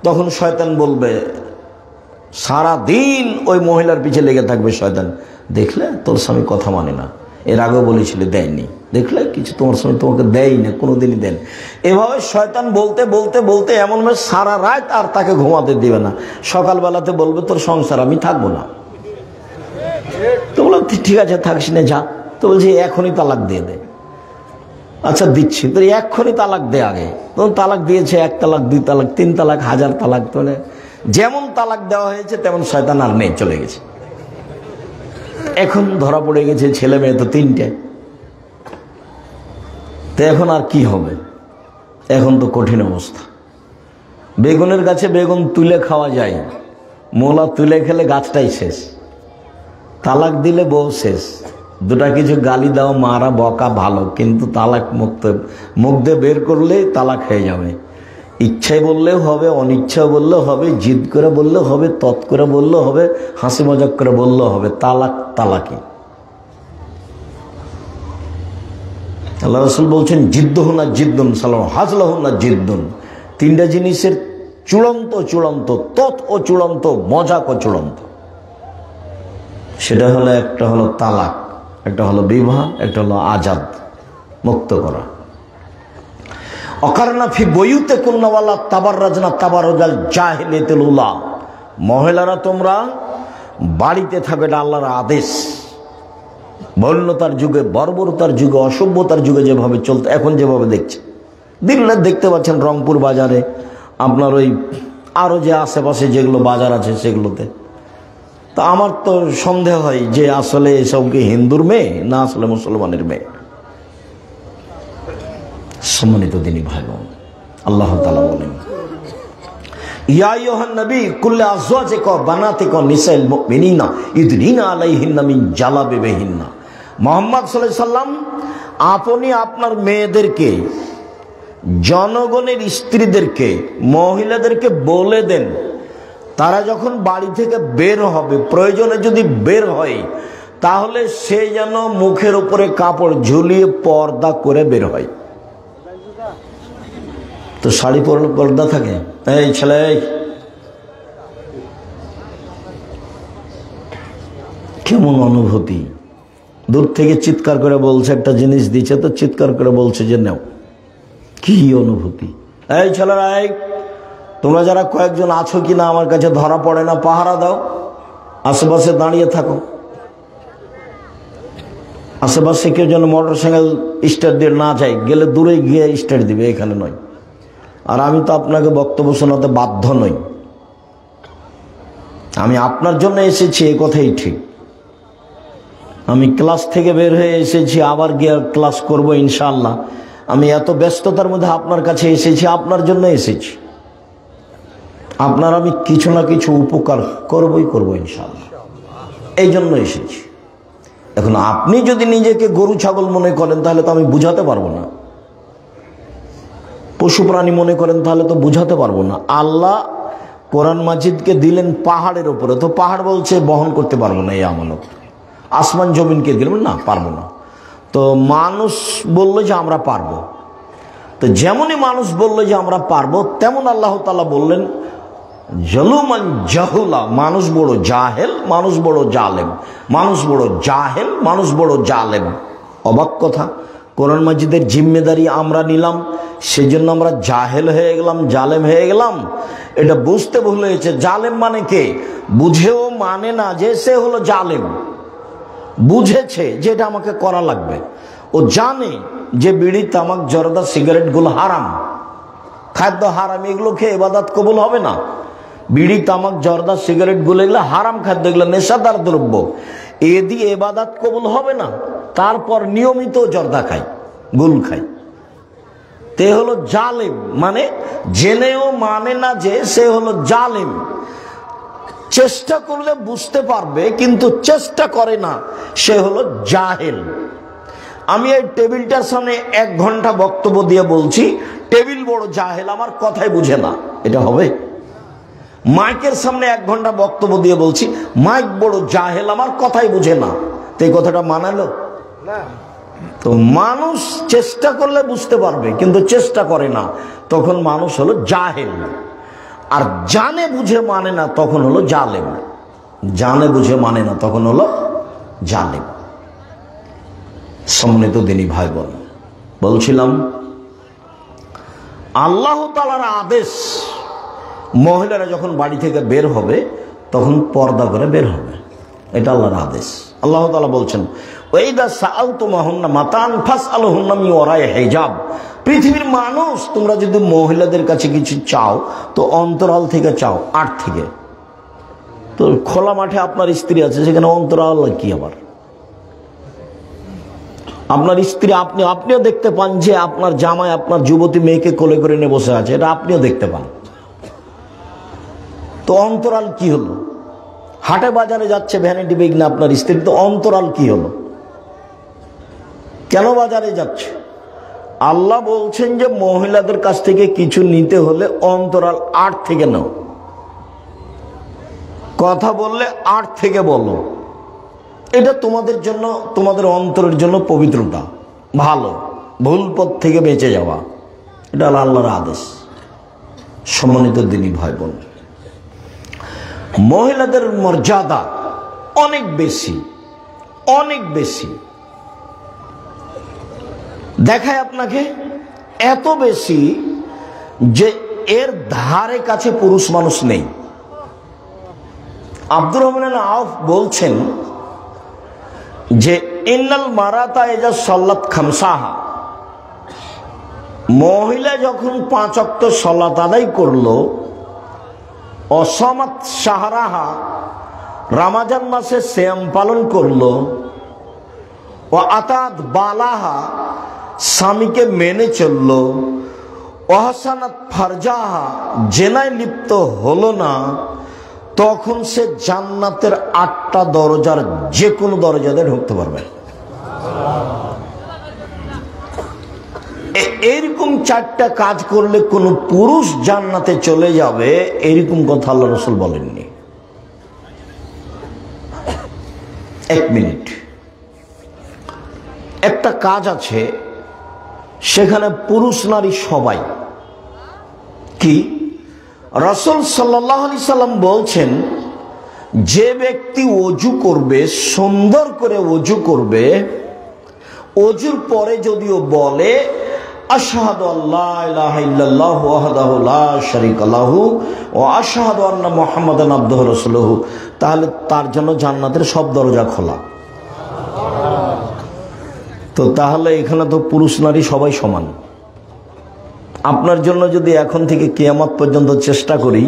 তখন শয়তান বলবে, সারা দিন ওই মহিলার পিছে লেগে থাকবে শয়তান, দেখলে তোর স্বামী কথা মানে না, এর আগেও বলেছিলে দেয়নি, দেখলে কিছু তোমার স্বামী তোমাকে দেয় না, কোনোদিনই দেন। এভাবে শয়তান বলতে বলতে বলতে এমন সারা রাত আর তাকে ঘুমাতে দিবে না। সকালবেলাতে বলবে তোর সংসার আমি থাকবো না। তো বললাম ঠিক আছে থাকিস না, যা। তো বলছি এখনই তালাক দিয়ে দে। আচ্ছা দিচ্ছি, তো এক্ষুনি তালাক দে। আগে তখন তালাক দিয়েছে, 1 তালাক, 2 তালাক, 3 তালাক, 1000 তালাক। মানে যেমন তালাক দেওয়া হয়েছে তেমন শয়তান আর নেই, চলে গেছে। এখন ধরা পড়ে গেছে, ছেলে মেয়ে তো 3টে। তো এখন আর কি হবে? এখন তো কঠিন অবস্থা। বেগুনের গাছে বেগুন তুলে খাওয়া যায়, মোলা তুলে খেলে গাছটাই শেষ। তালাক দিলে বউ শেষ। দুটা কিছু গালি দেওয়া, মারা, বকা ভালো, কিন্তু তালাক মুখ দিয়ে বের করলেই তালাক হয়ে যাবে। ইচ্ছায় বললেও হবে, অনিচ্ছা বললেও হবে, জিদ করে বললেও হবে, তৎ করে বললেও হবে, হাসি মজাক করে বললেও হবে, তালাক তালাকি। আল্লাহ রাসূল বলছেন, জিদ্দুহুনা জিদ্দুন সালাম হাজলাহুনা জিদ্দুন। 3টা জিনিসের চূড়ান্ত চূড়ান্ত, তৎ ও চূড়ান্ত, মজাক ও চূড়ান্ত। সেটা হলো, একটা হলো তালাক, একটা হলো বিবাহ, একটা হলো আজাদ, মুক্ত করা। অকারনা ফি বুয়ুতিকুন্না ওয়ালা তাবাররাজনা তাবারুজাল জাহিলিয়াতিল উলা। মহিলারা তোমরা বাড়িতে থাকবে, এটা আল্লাহর আদেশ। বন্যতার যুগে, বর্বরতার যুগে, অসভ্যতার যুগে যেভাবে চলতো, এখন যেভাবে দেখছে, দিল্লি দেখতে পাচ্ছেন রংপুর বাজারে, আপনার ওই আরো যে আশেপাশে যেগুলো বাজার আছে সেগুলোতে। তা আমার তো সন্দেহ হয় যে আসলে এসব কি হিন্দুর মেয়ে না আসলে মুসলমানের মেয়ে। সম্মানিত দিনী ভাই বোন, আল্লাহ তাআলা বলেন, ইয়া আইয়ুহান নবী কুল্লি আজওয়াজিকা বানাতিকা নিসাইল মুমিনিনা ইদনিনা আলাইহিন্না মিন জালাবিবিহিন্না। মুহাম্মদ সাল্লাল্লাহু আলাইহি সাল্লাম, আপনি আপনার মেয়েদেরকে, জনগণের স্ত্রীদেরকে, মহিলাদেরকে বলে দেন, তারা যখন বাড়ি থেকে বের হবে, প্রয়োজনে যদি বের হয়, তাহলে সে যেন মুখের উপরে কাপড় ঝুলিয়ে পর্দা করে বের হয়। তো শাড়ি পরলে পর্দা থাকে? এই ছেলে, কেমন অনুভূতি! দূর থেকে চিৎকার করে বলছে, একটা জিনিস দিচ্ছে তো চিৎকার করে বলছে যে নাও। কি অনুভূতি! এই ছেলেরা, এই তোমরা যারা কয়েকজন আছো কিনা আমার কাছে ধরা পড়ে না, পাহারা দাও, আশেপাশে দাঁড়িয়ে থাকো। আশেপাশে কেউ যেন মোটর সাইকেল স্টার্ট দিয়ে না যায়, গেলে দূরে গিয়ে স্টার্ট দিবে, এখানে নয়। আর আমি তো আপনাকে বক্তব্য শোনাতে বাধ্য নই, আমি আপনার জন্য এসেছি, এ কথাই ঠিক। আমি ক্লাস থেকে বের হয়ে এসেছি, আবার গিয়ে ক্লাস করব ইনশাআল্লাহ। আমি এত ব্যস্ততার মধ্যে আপনার কাছে এসেছি, আপনার জন্য এসেছি। আপনার আমি কিছু না কিছু উপকার করব ইনশাআল্লাহ, এই জন্য এসেছি। এখন আপনি যদি নিজেকে গরু ছাগল মনে করেন তাহলে তো আমি বুঝাতে পারবো না, পশু প্রাণী মনে করেন তাহলে তো বুঝাতে পারবো না। আল্লাহ কোরআন মাজিদকে দিলেন পাহাড়ের উপরে, তো পাহাড় বলছে বহন করতে পারবো না এই আমানত। আসমান জমিনকে দিলেন, না পারবো না। তো মানুষ বললো যে আমরা পারবো, তো যেমনই মানুষ বললো যে আমরা পারবো, তেমন আল্লাহ তাআলা বললেন জলুমান জাহুলা, মানুষ বড় জাহেল, মানুষ বড় জালেম, মানুষ বড় জাহেল, মানুষ বড় জালেম। অবাক কথা, কোরআন মাজিদের জিম্মেদারি আমরা নিলাম, সেজন্য আমরা জাহেল হয়ে গেলাম, জালেম হয়ে গেলাম। এটা বুঝতে ভুল হয়েছে। জালেম মানে কে? বুঝেও মানে না যে সে হলো জালেম। বুঝেছে যে এটা আমাকে করা লাগবে, ও জানে যে বিড়ি তামাক জর্দা সিগারেট গুলো হারাম, খাদ্য হারাম, এগুলো খেয়ে ইবাদত কবুল হবে না। বিড়ি তামাক জর্দা সিগারেট গুলো এগুলো হারাম খাদ্য, এগুলো নেশাদার দ্রব্য, এ দিয়ে ইবাদত কবুল হবে না। তারপর নিয়মিত জর্দা খায়, গুল খায়, তে হলো জালেম। মানে জেনেও মানে না যে সে হলো জালেম। চেষ্টা করলে বুঝতে পারবে, কিন্তু চেষ্টা করে না, সে হলো জাহেল। আমি এই টেবিলটার সামনে 1 ঘন্টা বক্তব্য দিয়ে বলছি টেবিল বড় জাহেল, আমার কথাই বুঝে না, এটা হবে? মাইকের সামনে 1 ঘন্টা বক্তব্য দিয়ে বলছি মাইক বড় জাহেল, আমার কথাই বুঝে না, তো এই কথাটা মানালো? তো মানুষ চেষ্টা করলে বুঝতে পারবে, কিন্তু চেষ্টা করে না, তখন মানুষ হলো জাহেল। আর জানে বুঝে মানে না, তখন হলো জালেম। জানে বুঝে মানে না, তখন হলো জালেম। সম্মানিত দিনী ভাই বোন, বলছিলাম আল্লাহ তাআলার আদেশ, মহিলারা যখন বাড়ি থেকে বের হবে তখন পর্দা করে বের হবে, এটা আল্লাহর আদেশ। আল্লাহ তাআলা বলছেন ওয়াইদা সাআলতুমুহুন্না মাতান ফাসআলুহুন্না মিন ওয়ারাই হিজাব। পৃথিবীর মানুষ, তোমরা যদি মহিলাদের কাছে কিছু চাও তো অন্তরাল থেকে চাও, আট থেকে। তো খোলা মাঠে আপনার স্ত্রী আছে, সেখানে অন্তরাল কি? আবার আপনার স্ত্রী, আপনিও দেখতে পান যে আপনার জামাই আপনার যুবতী মেয়েকে কোলে করে নিয়ে বসে আছে, এটা আপনিও দেখতে পান। তো অন্তরাল কি হলো? হাটে বাজারে যাচ্ছে ভ্যানিটি ব্যাগ না আপনার স্ত্রী, তো অন্তরাল কি হলো? কেন বাজারে যাচ্ছে? আল্লাহ বলছেন যে মহিলাদের কাছ থেকে কিছু নিতে হলে অন্তরাল 8 থেকে নাও। কথা বললে 8 থেকে বলো, এটা তোমাদের জন্য, তোমাদের অন্তরের জন্য পবিত্রতা, ভালো, ভুল পথ থেকে বেঁচে যাওয়া, এটা আল্লাহর আদেশ। সম্মানিত দিনী ভাই বোন, মহিলাদের মর্যাদা অনেক বেশি, অনেক বেশি। দেখায় আপনাকে এত বেশি যে এর ধারে কাছে পুরুষ মানুষ নেই। আব্দুর রহমান আউফ বলছেন যে ইন্নাল মারাতা ইজা সাল্লাত খামসাহা, মহিলা যখন 5 ওয়াক্ত সালাত আদায় করলো, অসামাত শাহরাহা, রমজান মাসে সিয়াম পালন করলো, ও আতাত বালাহা, স্বামীকে মেনে চললো, অহসানাত ফারজাহা, জেনায় লিপ্ত হলো না, তখন সে জান্নাতের 8টা দরজার যে কোনো দরজাতে ঢুকতে পারবে। এরকম 4টা কাজ করলে কোন পুরুষ জান্নাতে চলে যাবে, এরকম কথা আল্লাহ রাসূল বলেননি। 1 মিনিট, একটা কাজ আছে, সেখানে পুরুষ নারী সবাই, কি? রাসূল সাল্লাল্লাহু আলাইহি সাল্লাম বলছেন, যে ব্যক্তি ওযু করবে, সুন্দর করে ওযু করবে, ওযুর পরে যদিও বলে আশহাদু আল্লা ইলাহা ইল্লাল্লাহু ওয়াহদাহু লা শারীকা লাহু ওয়া আশহাদু আন্না মুহাম্মাদান আবদুহু রাসূলুহু, তাহলে তার জন্য জান্নাতের সব দরজা খোলা। তো তাহলে এখানে তো পুরুষ নারী সবাই সমান। আপনার জন্য যদি এখন থেকে কিয়ামত পর্যন্ত চেষ্টা করি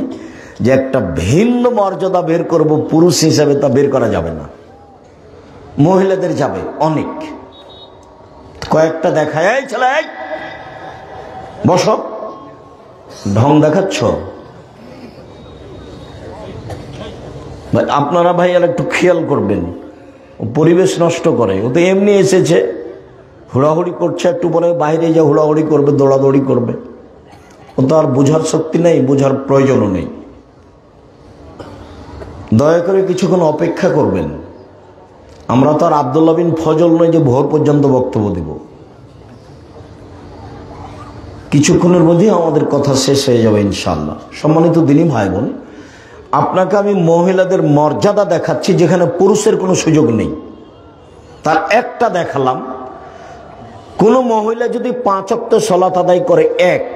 যে একটা ভিন্ন মর্যাদা বের করব পুরুষ হিসেবে, তা বের করা যাবে না। মহিলাদের যাবে অনেক। কয়েকটা দেখায়, এই ছেলে বসো, ঢং দেখাচ্ছ। আপনারা ভাই আর একটু খেয়াল করবেন, পরিবেশ নষ্ট করে। ও তো এমনি এসেছে, হুড়াহুড়ি করছে, একটু পরে বাইরে যা হুড়াহুড়ি করবে, দৌড়াদৌড়ি করবে। ও তো আর বোঝার শক্তি নেই, বোঝার প্রয়োজনও নেই। দয়া করে কিছুক্ষণ অপেক্ষা করবেন। আমরা তো আর আব্দুল্লাহ বিন ফজল নয় যে ভোর পর্যন্ত বক্তব্য দেব। কিছুক্ষণের মধ্যে আমাদের কথা শেষ হয়ে যাবে ইনশাআল্লাহ। সম্মানিত দিনী ভাই বোন, আপনাকে আমি মহিলাদের মর্যাদা দেখাচ্ছি যেখানে পুরুষের কোনো সুযোগ নেই। তার একটা দেখালাম, কোন মহিলা যদি 5 ওয়াক্ত সালাত আদায় করে, 1,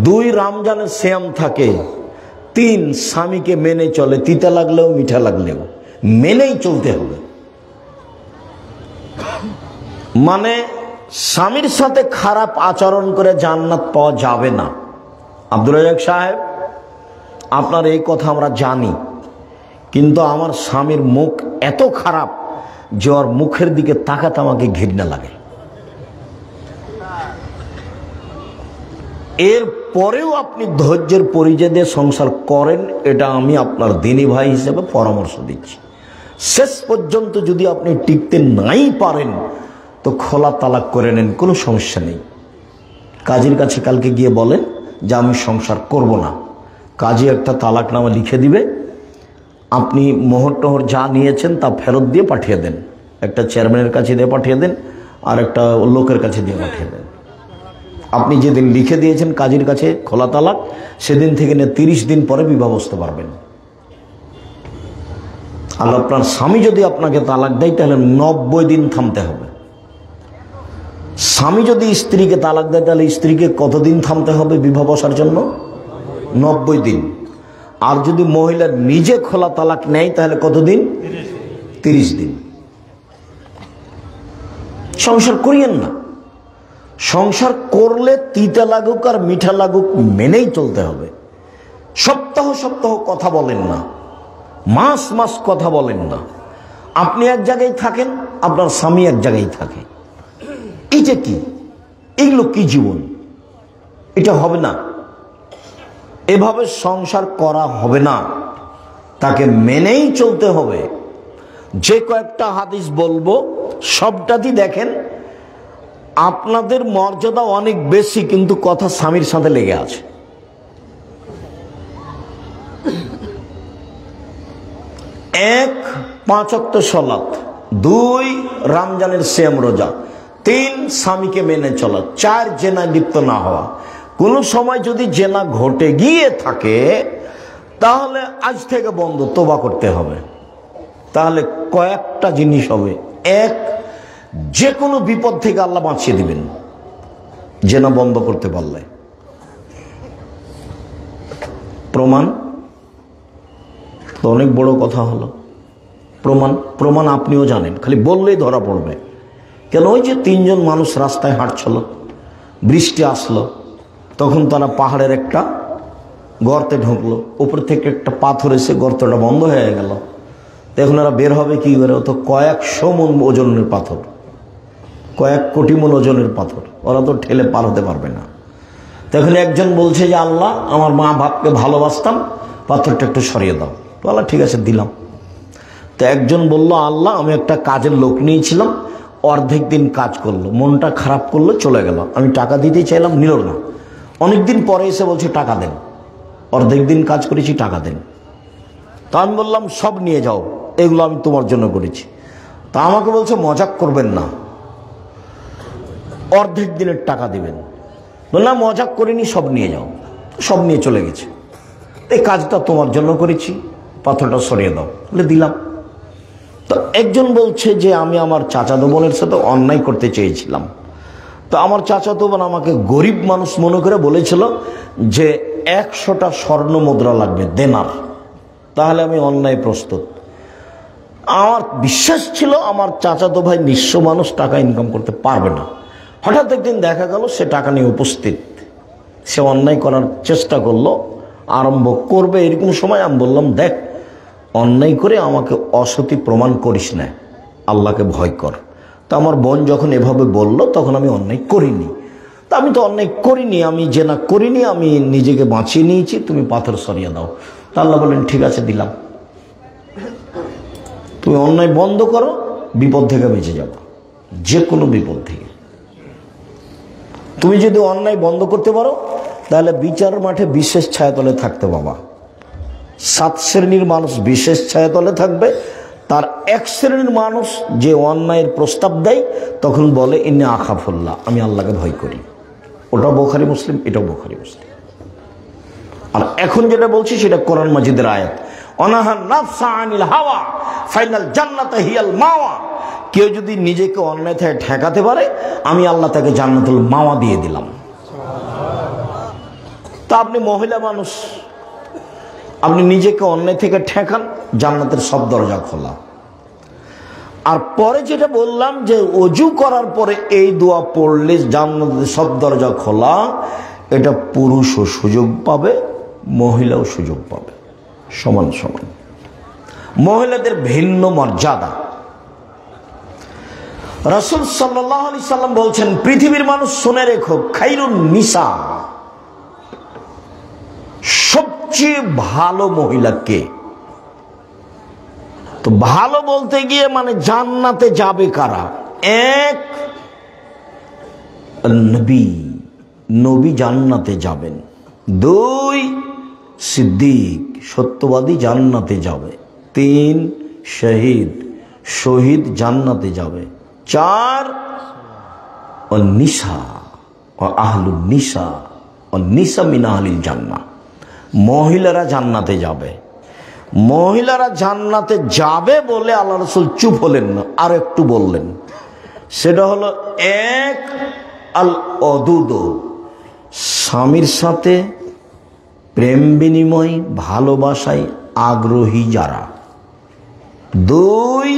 2 রমজানের সিয়াম থাকে, 3 স্বামীকে মেনে চলে, তিতা লাগলেও মিঠা লাগলেও মেনেই চলতে হবে। মানে স্বামীর সাথে খারাপ আচরণ করে জান্নাত পাওয়া যাবে না। আব্দুর রাজ্জাক সাহেব, আপনার এই কথা আমরা জানি, কিন্তু আমার স্বামীর মুখ এত খারাপ যে ওর মুখের দিকে তাকাতে আমাকে ঘৃণা লাগে। এর পরেও আপনি ধৈর্যের পরিচয় দিয়ে সংসার করেন, এটা আমি আপনার দিনী ভাই হিসেবে পরামর্শ দিচ্ছি। শেষ পর্যন্ত যদি আপনি টিকতে নাই পারেন তো খোলা তালাক করে নেন, কোনো সমস্যা নেই। কাজীর কাছে কালকে গিয়ে বলেন যে আমি সংসার করব না, কাজী একটা তালাকনামা লিখে দিবে, আপনি মোহর টোহর যা নিয়েছেন তা ফেরত দিয়ে পাঠিয়ে দেন। একটা চেয়ারম্যানের কাছে দিয়ে পাঠিয়ে দেন, আর একটা লোকের কাছে দিয়ে পাঠিয়ে দেন। আপনি যেদিন লিখে দিয়েছেন কাজীর কাছে খোলা তালাক, সেদিন থেকে 30 দিন পরে বিবাহ বসতে পারবেন। আর আপনার স্বামী যদি আপনাকে তালাক দেয় তাহলে 90 দিন থামতে হবে। স্বামী যদি স্ত্রীকে তালাক দেয় তাহলে স্ত্রীকে কতদিন থামতে হবে বিবাহ বসার জন্য? 90 দিন। আর যদি মহিলা নিজে খোলা তালাক নেয় তাহলে কতদিন? 30 দিন। সংসার করিয়েন না। সংসার করলে তিতা লাগুক আর মিঠা লাগুক মেনেই চলতে হবে। সপ্তাহ সপ্তাহ কথা বলেন না, মাস মাস কথা বলেন না। আপনি এক জায়গায় থাকেন, আপনার স্বামী এক জায়গায় থাকে। এইটা কি? এগুলো কি জীবন? এটা হবে না। এভাবে সংসার করা হবে না। তাকে মেনেই চলতে হবে। যে কয়েকটা হাদিস বলবো সবটাতেই দেখেন আপনাদের মর্যাদা অনেক বেশি, কিন্তু কথা স্বামীর সাথে লেগে আছে। 1 5 ওয়াক্ত সালাত, 2 রমজানের সিয়াম রোজা, 3 স্বামীকে মেনে চলা, 4 জেনা লিপ্ত না হওয়া। কোন সময় যদি জেনা ঘটে গিয়ে থাকে তাহলে আজ থেকে বন্ধ, তোবা করতে হবে। তাহলে কয়েকটা জিনিস হবে। 1, যে কোনো বিপদ থেকে আল্লাহ বাঁচিয়ে দিবেন জেনা বন্ধ করতে পারলে। প্রমাণ তো অনেক বড় কথা হলো। প্রমাণ আপনিও জানেন, খালি বললেই ধরা পড়বে। কেন? ওই যে 3 জন মানুষ রাস্তায় হাঁটছিল, বৃষ্টি আসলো, তখন তারা পাহাড়ের একটা গর্তে ঢুকলো, উপর থেকে একটা পাথর এসে গর্তটা বন্ধ হয়ে গেল। এখন এরা বের হবে কি করে? তো কয়েকশো মন ওজনের পাথর, কয়েক কোটি মন ওজনের পাথর, ওরা তো ঠেলে পার হতে পারবে না। তখন একজন বলছে যে আল্লাহ, আমার মা বাপকে ভালোবাসতাম, পাথরটা একটু সরিয়ে দাও। তো আল্লাহ ঠিক আছে দিলাম। তো একজন বলল, আল্লাহ আমি একটা কাজের লোক নিয়েছিলাম, অর্ধেক দিন কাজ করলো, মনটা খারাপ করলো, চলে গেল, আমি টাকা দিতে চাইলাম, নিল না। অনেকদিন পরে এসে বলছে টাকা দেন, অর্ধেক দিন কাজ করেছি, টাকা দেন। তা আমি বললাম সব নিয়ে যাও, এগুলো আমি তোমার জন্য করেছি। তা আমাকে বলছে মজাক করবেন না, অর্ধেক দিনের টাকা দিবেন। বললাম মজাক করিনি, সব নিয়ে যাও। সব নিয়ে চলে গেছে। এই কাজটা তোমার জন্য করেছি, পাথরটা সরিয়ে দাও, বলে দিলাম। তো একজন বলছে যে আমি আমার চাচাতো বোনের সাথে অন্যায় করতে চেয়েছিলাম। তো আমার চাচাতো বোন আমাকে গরিব মানুষ মনে করে বলেছিল যে 100টা স্বর্ণ মুদ্রা লাগবে, দেনার, তাহলে আমি অন্যায় প্রস্তুত। আমার বিশ্বাস ছিল আমার চাচাতো ভাই নিঃস্ব মানুষ, টাকা ইনকাম করতে পারবে না। হঠাৎ একদিন দেখা গেল সে টাকা নিয়ে উপস্থিত, সে অন্যায় করার চেষ্টা করলো, আরম্ভ করবে। এরকম সময় আমি বললাম, দেখ, অন্যায় করে আমাকে অসতী প্রমাণ করিস না, আল্লাহকে ভয় কর। তা আমার বোন যখন এভাবে বলল তখন আমি অন্যায় করিনি। তা আমি তো অন্যায় করিনি, আমি জেনা করিনি, আমি নিজেকে বাঁচিয়ে নিয়েছি, তুমি পাথর সরিয়ে দাও। তা আল্লাহ বললেন, ঠিক আছে, দিলাম। তুমি অন্যায় বন্ধ করো, বিপদ থেকে বেঁচে যাবো, যে কোনো বিপদ থেকে। তুমি যদি অন্যায় বন্ধ করতে পারো তাহলে বিচার মাঠে বিশেষ ছায়াতলে থাকতে বাবা। 7 শ্রেণীর মানুষ বিশেষ ছায়াতলে থাকবে, তার 1 শ্রেণীর মানুষ যে অন্যায়ের প্রস্তাব দেয় তখন বলে ইন্নী আখাফুল্লাহ, আমি আল্লাহকে ভয় করি। ওটা বুখারী মুসলিম, এটাও বুখারী মুসলিম। আর এখন যেটা বলছি সেটা কোরআন মাজিদের আয়াত, অনাহান নাফসা আনিল হাওয়া ফাইনাল জান্নাতা হিয়াল মাওয়া। কেউ যদি নিজেকে অন্যায় থেকে ঠেকাতে পারে আমি আল্লাহ তাকে জান্নাতুল মাওয়া দিয়ে দিলাম। তা আপনি মহিলা মানুষ, আপনি নিজেকে অন্যায় থেকে ঠেকান, জান্নাতের সব দরজা খোলা। আর পরে যেটা বললাম যে ওযু করার পরে এই দোয়া পড়লে জান্নাতের সব দরজা খোলা, এটা পুরুষও সুযোগ পাবে, মহিলাও সুযোগ পাবে, সমান সমান। মহিলাদের ভিন্ন মর্যাদা। রাসূল সাল্লাল্লাহু আলাইহি সাল্লাম বলছেন, পৃথিবীর মানুষ শুনে রেখো, খাইরুন নিসা, সবচেয়ে ভালো মহিলা কে? তো ভালো বলতে গিয়ে মানে জান্নাতে যাবে কারা? 1, নবী, নবী জান্নাতে যাবেন। 2, সিদ্দিক, সত্যবাদী জান্নাতে যাবে। 3, শহীদ, শহীদ জান্নাতে যাবে। 4, নিসা, আহলুন নিসা, নিসা মিন আহলিল জান্নাহ, মহিলারা জান্নাতে যাবে। মহিলারা জান্নাতে যাবে বলে আল্লাহ রাসূল চুপ হলেন না, আর একটু বললেন, সেটা হলো 1, আল অদুদ, স্বামীর সাথে প্রেম বিনিময় ভালোবাসায় আগ্রহী যারা। 2,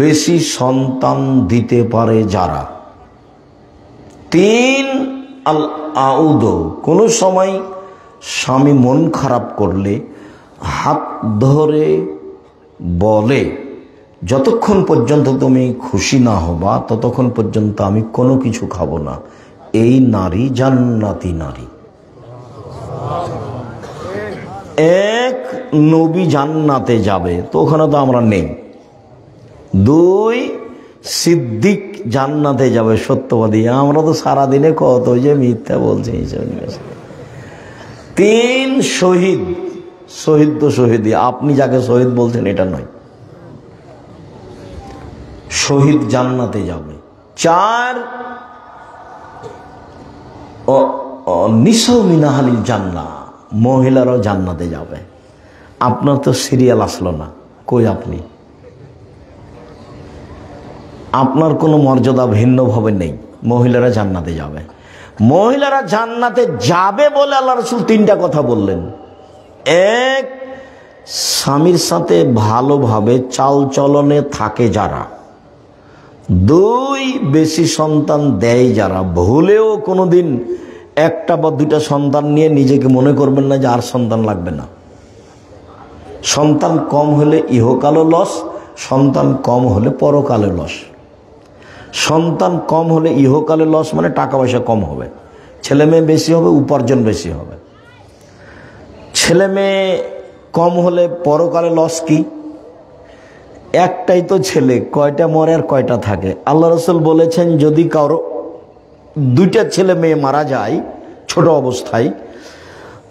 বেশি সন্তান দিতে পারে যারা। 3, আল আউদ, কোনো সময় স্বামী মন খারাপ করলে হাত ধরে বলে, যতক্ষণ পর্যন্ত তুমি খুশি না হবা ততক্ষণ পর্যন্ত আমি কোনো কিছু খাবো না। এই নারী জান্নাতি নারী। 1, নবী জান্নাতে যাবে, তো ওখানে তো আমরা নেই। 2, সিদ্দিক জান্নাতে যাবে, সত্যবাদী। আমরা তো সারাদিনে কত যে মিথ্যা বলছি। 3, শহীদ, শহীদ তো শহীদই, আপনি যাকে শহীদ বলছেন এটা নয়, শহীদ জান্নাতে যাবে। 4, নিসা মিন আহলিল জান্নাহ, মহিলারাও জান্নাতে যাবে। আপনার তো সিরিয়াল আসলো না, কই আপনি? আপনার কোনো মর্যাদা ভিন্নভাবে নেই, মহিলারা জান্নাতে যাবে। মহিলারা জান্নাতে যাবে বলে আল্লাহ রাসূল 3টা কথা বললেন। 1, স্বামীর সাথে ভালোভাবে চালচলনে থাকে যারা। 2, বেশি সন্তান দেয় যারা। ভুলেও কোনোদিন 1টা বা 2টা সন্তান নিয়ে নিজেকে মনে করবেন না যে আর সন্তান লাগবে না। সন্তান কম হলে ইহকালও লস, সন্তান কম হলে পরকালে লস। সন্তান কম হলে ইহকালে লস মানে টাকা পয়সা কম হবে, ছেলে মেয়ে বেশি হবে, উপার্জন বেশি হবে। ছেলে মেয়ে কম হলে পরকালে লস কি? একটাই তো ছেলে, কয়টা মরে আর কয়টা থাকে? আল্লাহ রাসূল বলেছেন যদি কারো 2টা ছেলে মেয়ে মারা যায় ছোট অবস্থায়,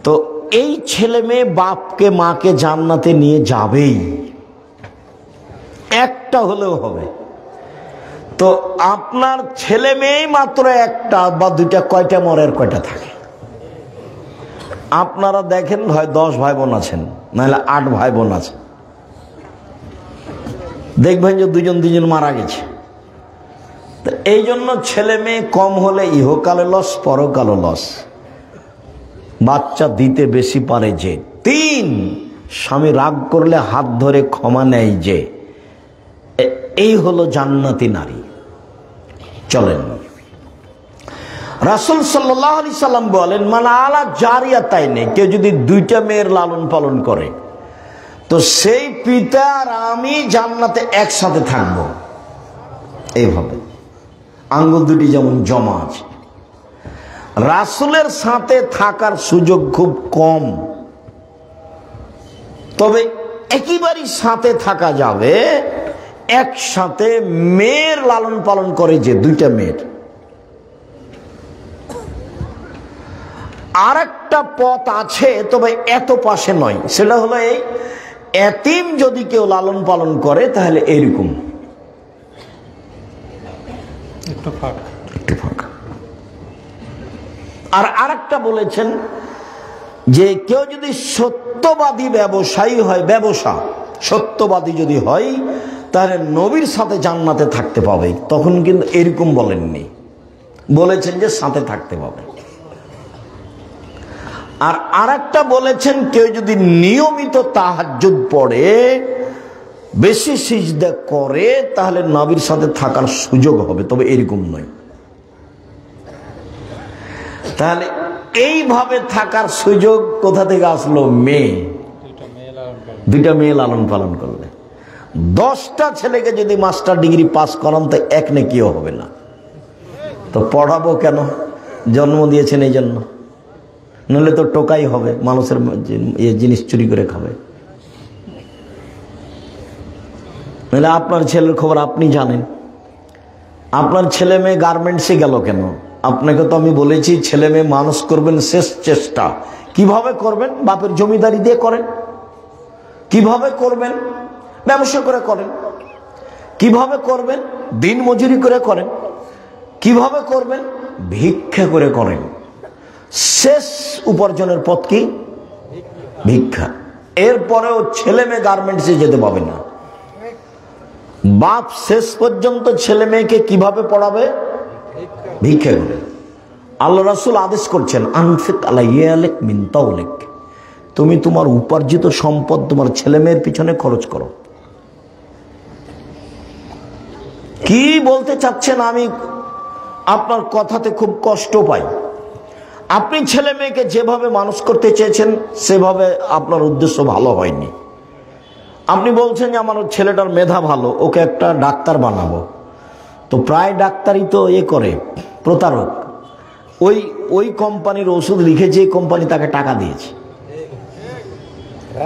তো এই ছেলে মেয়ে বাপকে মাকে জান্নাতে নিয়ে যাবেই, একটা হলেও হবে। তো আপনার ছেলে মেয়ে মাত্র একটা বা দুইটা, কয়টা মরের কয়টা থাকে? আপনারা দেখেন হয় 10 ভাই বোন আছেন, নাহলে 8 ভাই বোন আছে, দেখবেন যে দুজন মারা গেছে। তো এই জন্য ছেলে মেয়ে কম হলে ইহকালে লস, পরকালে লস। বাচ্চা দিতে বেশি পারে যে। 3, স্বামী রাগ করলে হাত ধরে ক্ষমা নেয় যে। এই হলো জান্নাতি নারী। চলেন, রাসূল সাল্লাল্লাহু আলাইহি সাল্লাম বলেন, মান আলা জারিয়াতাইনে, কেউ যদি 2টা মেয়ের লালন পালন করে, তো সেই পিতা আর আমি জান্নাতে একসাথে থাকবো। এইভাবে আঙ্গুল দুটি যেমন জমা আছে। রাসূলের সাথে থাকার সুযোগ খুব কম, তবে একেবারেই সাথে থাকা যাবে। একসাথে মেয়ের লালন পালন করে যে 2টা মেয়ের। আর একটা পথ আছে, তবে এত পাশে নয়, সেটা হলো এই এতিম যদি কেউ লালন পালন করে তাহলে এইরকম একটু ফাঁকা। আর আরেকটা বলেছেন যে কেউ যদি সত্যবাদী ব্যবসায়ী হয়, সত্যবাদী যদি হয়, তাহলে নবীর সাথে জান্নাতে থাকতে পাবে। তখন কিন্তু এরকম বলেননি, বলেছেন যে সাথে থাকতে পাবে। আর আরেকটা বলেছেন কেউ যদি নিয়মিত তাহাজ্জুদ পড়ে, বেশি সিজদা করে, তাহলে নবীর সাথে থাকার সুযোগ হবে, তবে এরকম নয়। তাহলে এইভাবে থাকার সুযোগ কোথা থেকে আসলো? মেয়ে, 2টা মেয়ে লালন পালন করলে। 10টা ছেলেকে যদি মাস্টার ডিগ্রি পাস করান তো এক নেকিও হবে না। তো পড়াবো কেন? জন্ম দিয়েছেন এই জন্য, নইলে তো টোকাই হবে, মানুষের জিনিস চুরি করে খাবে। নইলে আপনার ছেলের খবর আপনি জানেন। আপনার ছেলে মেয়ে গার্মেন্টসে গেল কেন? আপনাকে তো আমি বলেছি ছেলে মেয়ে মানুষ করবেন শেষ চেষ্টা। কিভাবে করবেন? বাপের জমিদারি দিয়ে করেন। কিভাবে করবেন? ব্যবসা করে করেন। কিভাবে করবেন? দিন মজুরি করে করেন। কিভাবে করবেন? ভিক্ষা করে করেন। শেষ উপার্জনের পথ কি? ভিক্ষা। এরপরেও ছেলে মেয়ে গার্মেন্টসে যেতে পাবে না। বাপ শেষ পর্যন্ত ছেলে মেয়েকে কিভাবে পড়াবে? ভিক্ষা করে। আল্লাহ রাসূল আদেশ করছেন, আনফিক আলাইয়ালিক মিন তাওলিক, তুমি তোমার উপার্জিত সম্পদ তোমার ছেলে মেয়ের পিছনে খরচ করো। কি বলতে চাচ্ছেন? আমি আপনার কথাতে খুব কষ্ট পাই। আপনি ছেলে মেয়েকে যেভাবে মানুষ করতে চেয়েছেন সেভাবে আপনার উদ্দেশ্য ভালো হয়নি। আপনি বলছেন যে আমার ছেলেটার মেধা ভালো, ওকে একটা ডাক্তার বানাবো। তো প্রায় ডাক্তারই তো করে প্রতারক। ওই কোম্পানির ওষুধ লিখে যে কোম্পানি তাকে টাকা দিয়েছে।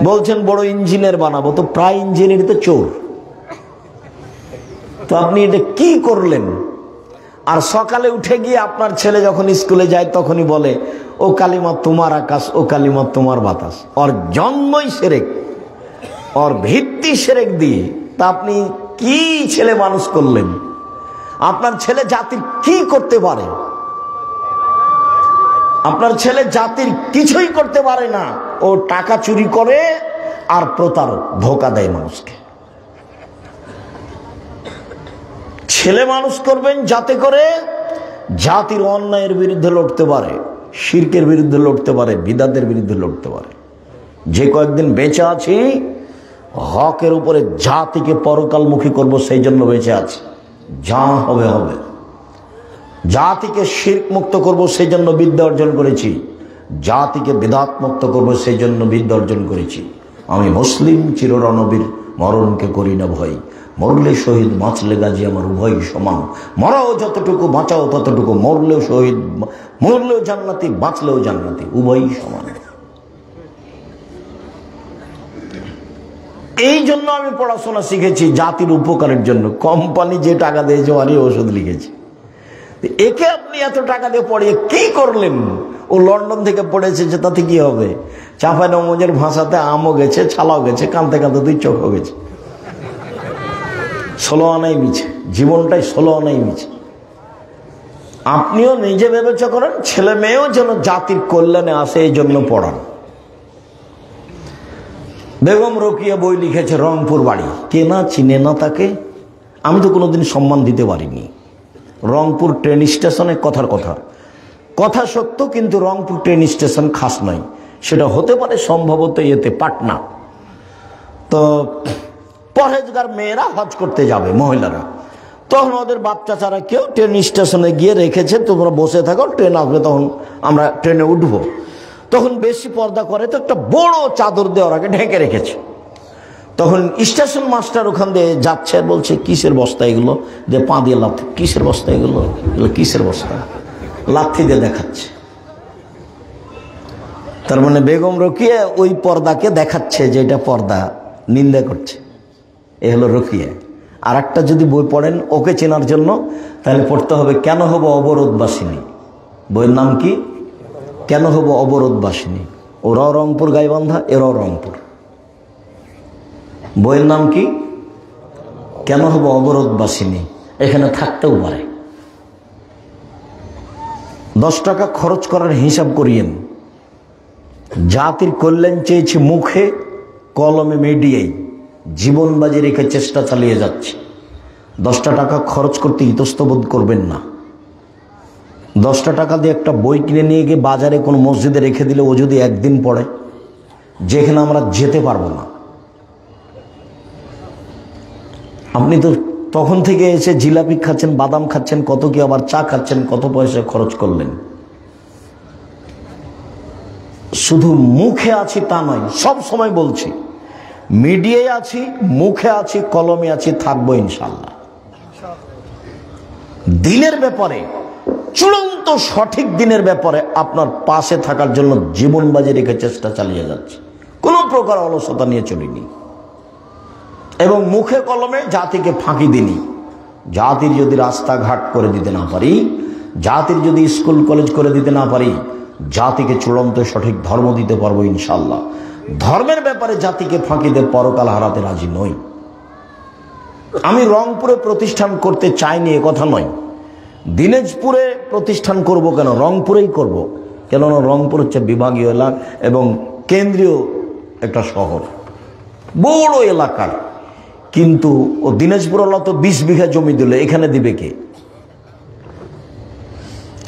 বলছেন বড় ইঞ্জিনিয়ার বানাবো, তো প্রায় ইঞ্জিনিয়ার তো চোর। তো আপনি এটা কি করলেন? আর সকালে উঠে গিয়ে আপনার ছেলে যখন স্কুলে যায় তখনই বলে, ও কালিমা তোমার আকাশ, ও কালিমা তোমার বাতাস। ওর জন্মই শিরক, ওর ভিত্তি শিরক দিয়ে। তা আপনি কি ছেলে মানুষ করলেন? আপনার ছেলে জাতির কি করতে পারে? আপনার ছেলে জাতির কিছুই করতে পারে না। ও টাকা চুরি করে আর প্রতারক, ধোঁকা দেয় মানুষকে। ছেলে মানুষ করবেন যাতে করে জাতির অন্যায়ের বিরুদ্ধে লড়তে পারে, শিরকের বিরুদ্ধে লড়তে পারে, বিদআতের বিরুদ্ধে লড়তে পারে। যে কয়েকদিন বেঁচে আছি হকের উপরে জাতিকে পরকালমুখী করব, সেই জন্য বেঁচে আছি। যা হবে হবে। জাতিকে শিরক মুক্ত করব, সেই জন্য বিদ্যা অর্জন করেছি। জাতিকে বিদআত মুক্ত করব, সেই জন্য বিদ্যা অর্জন করেছি। আমি মুসলিম, চিররণবীর, মরণকে করি না ভয়। মরলে শহীদ, বাঁচলে গাজী, আমার উভয় সমান। মরাও যতটুকু, বাঁচাও ততটুকু। মরলেও শহীদ, মরলেও জান্নাতি, বাঁচলেও জান্নাতি, উভয়ই সমান। এই জন্য আমি পড়াশোনা শিখেছি, জাতির উপকারের জন্য। কোম্পানি যে টাকা দিয়েছে আরই ওষুধ লিখেছি। একে আপনি এত টাকা দিয়ে পড়িয়ে কি করলেন? ও লন্ডন থেকে পড়েছে, যে তাতে কি হবে? চাঁপাইনবাবগঞ্জের ভাষাতে আমও গেছে, ছালাও গেছে, কাঁদতে কাঁদতে 2 চোখও গেছে। 16 আনাই মিছে, জীবনটাই 16 আনাই মিছে। আপনিও নিজে বিবেচনা করেন, ছেলে মেয়েও যেন জাতির কল্যাণে আসে এই জন্য পড়ান। বেগম রোকিয়া বই লিখেছে, রংপুর বাড়ি, কে না চিনে না তাকে। আমি তো কোনোদিন সম্মান দিতে পারিনি। রংপুর ট্রেন স্টেশনে কথার কথা সত্য, কিন্তু রংপুর ট্রেন স্টেশন খাস নয়, সেটা হতে পারে সম্ভবত এতে পাটনা। তো পরহেজগার মেয়েরা হজ করতে যাবে, মহিলারা, তখন ওদের বাপ চাচারা কেউ ট্রেন স্টেশনে গিয়ে রেখেছে, তোমরা বসে থাকো, ট্রেন আসবে তখন আমরা ট্রেনে উঠবো। তখন বেশি পর্দা করে তো একটা বড় চাদর দিয়ে ওরাকে ঢেকে রেখেছে। তখন স্টেশন মাস্টার ওখান দিয়ে যাচ্ছে, বলছে কিসের বস্তা এগুলো, যে পা দিয়ে লাথি, কিসের বস্তা এগুলো, কিসের বস্তা, লাথি দিয়ে দেখাচ্ছে। তার মানে বেগম রোকিয়া ওই পর্দাকে দেখাচ্ছে যে এটা পর্দা, নিন্দা করছে। এ হলো রোকিয়া। আর একটা যদি বই পড়েন ওকে চেনার জন্য, তাহলে পড়তে হবে কেন হব অবরোধবাসিনী। বইয়ের নাম কি? কেন হব অবরোধবাসিনী। ওরাও রংপুর গাইবান্ধা, এরাও রংপুর। বইয়ের নাম কি? কেন হব অবরোধবাসিনী। এখানে থাকতেও পারে। 10 টাকা খরচ করার হিসাব করিয়েন। জাতির কল্যাণ চেয়েছি মুখে, কলমে, মিডিয়ায়, জীবন বাজি রেখে চেষ্টা চালিয়ে যাচ্ছে। 10টা টাকা খরচ করতে ইতস্তবোধ করবেন না। 10টা টাকা দিয়ে একটা বই কিনে নিয়ে গিয়ে বাজারে কোনো মসজিদে রেখে দিলে ও যদি একদিন পড়ে, যেখানে আমরা যেতে পারবো না। আপনি তো তখন থেকে এসে জিলাপি খাচ্ছেন, বাদাম খাচ্ছেন, কত কি আবার চা খাচ্ছেন, কত পয়সা খরচ করলেন। শুধু মুখে আছি তা নয়, সব সময় বলছি, মিডিয়ায় আছি, মুখে আছি, কলমে আছি, থাকবো ইনশাল্লাহ। দিনের ব্যাপারে, চূড়ান্ত সঠিক দিনের ব্যাপারে আপনার পাশে থাকার জন্য জীবন বাজি রেখে চেষ্টা চালিয়ে যাচ্ছে। কোনো প্রকার অলসতা নিয়ে চলিনি এবং মুখে কলমে জাতিকে ফাঁকি দিনি। জাতির যদি রাস্তাঘাট করে দিতে না পারি, জাতির যদি স্কুল কলেজ করে দিতে না পারি, জাতিকে চূড়ান্ত সঠিক ধর্ম দিতে পারবো ইনশাল্লাহ। ধর্মের ব্যাপারে জাতিকে ফাঁকি দিয়ে পরকাল হারাতে রাজি নই। আমি রংপুরে প্রতিষ্ঠান করতে চাইনি এ কথা নয়। দিনাজপুরে প্রতিষ্ঠান করব কেন, রংপুরেই করব। কেননা রংপুর হচ্ছে বিভাগীয় এলাকা এবং কেন্দ্রীয় একটা শহর, বড় এলাকার। কিন্তু ও দিনাজপুর হলো তো 20 বিঘা জমি দিল, এখানে দিবে কে?